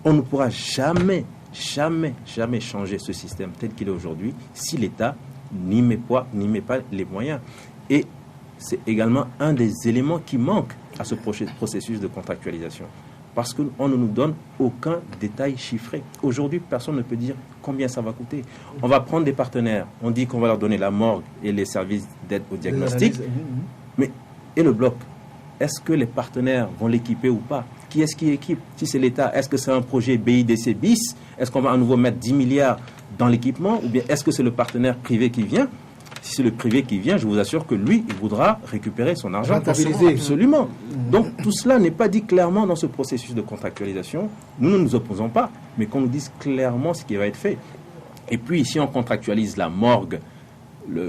On ne pourra jamais changer ce système tel qu'il est aujourd'hui si l'État n'y met pas les moyens. Et c'est également un des éléments qui manque à ce processus de contractualisation. Parce qu'on ne nous donne aucun détail chiffré. Aujourd'hui, personne ne peut dire combien ça va coûter. On va prendre des partenaires, on dit qu'on va leur donner la morgue et les services d'aide au diagnostic. Mais, et le bloc? Est-ce que les partenaires vont l'équiper ou pas? Qui est-ce qui équipe? Si c'est l'État, est-ce que c'est un projet BIDC bis? Est-ce qu'on va à nouveau mettre 10 milliards dans l'équipement? Ou bien est-ce que c'est le partenaire privé qui vient? Si c'est le privé qui vient, je vous assure que lui, il voudra récupérer son argent. Absolument. Donc tout cela n'est pas dit clairement dans ce processus de contractualisation. Nous ne nous opposons pas, mais qu'on nous dise clairement ce qui va être fait. Et puis si on contractualise la morgue,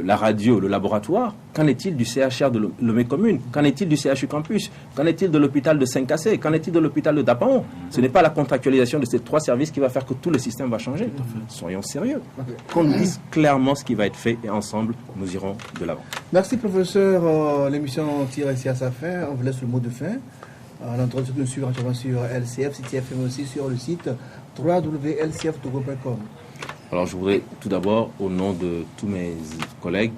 la radio, le laboratoire, qu'en est-il du CHR de Lomé Commune? Qu'en est-il du CHU Campus? Qu'en est-il de l'hôpital de Saint-Cassé? Qu'en est-il de l'hôpital de Dapaon? Ce n'est pas la contractualisation de ces 3 services qui va faire que tout le système va changer. Soyons sérieux. Qu'on nous dise clairement ce qui va être fait et ensemble, nous irons de l'avant. Merci, professeur. L'émission tire ici à sa fin. On vous laisse le mot de fin. L'entretien nous suit entièrement sur LCF, CTFM aussi sur le site www.lcftogo.com. Alors je voudrais tout d'abord, au nom de tous mes collègues,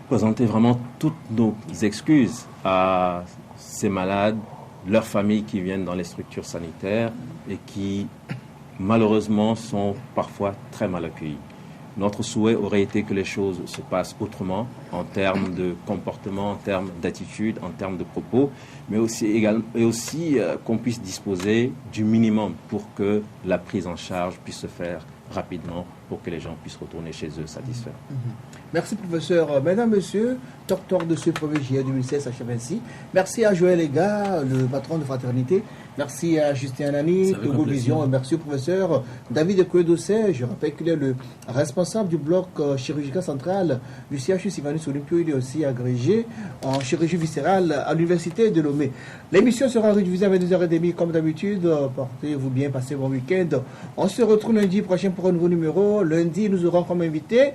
présenter vraiment toutes nos excuses à ces malades, leurs familles qui viennent dans les structures sanitaires et qui malheureusement sont parfois très mal accueillis. Notre souhait aurait été que les choses se passent autrement en termes de comportement, en termes d'attitude, en termes de propos, mais aussi, qu'on puisse disposer du minimum pour que la prise en charge puisse se faire rapidement pour que les gens puissent retourner chez eux satisfaits. Merci, professeur. Mesdames, Messieurs, docteur de ce 1er juillet 2016 achève ainsi. Merci à Joël Ega, le patron de Fraternité. Merci à Justin Anani, Togo Vision. Merci au professeur David Kouedossé. Je rappelle qu'il est le responsable du bloc chirurgical central du CHU Sylvanus Olympio. Il est aussi agrégé en chirurgie viscérale à l'université de Lomé. L'émission sera rediffusée à 22h30 comme d'habitude. Portez-vous bien, passez un bon week-end. On se retrouve lundi prochain pour un nouveau numéro. Lundi, nous aurons comme invité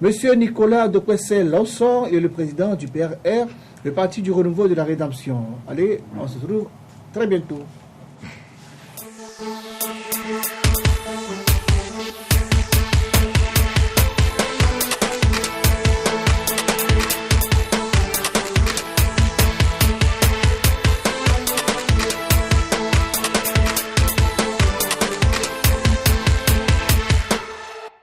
Monsieur Nicolas de Quessel-Lawson et le président du PRR, le Parti du Renouveau de la Rédemption. Allez, on se retrouve très bientôt.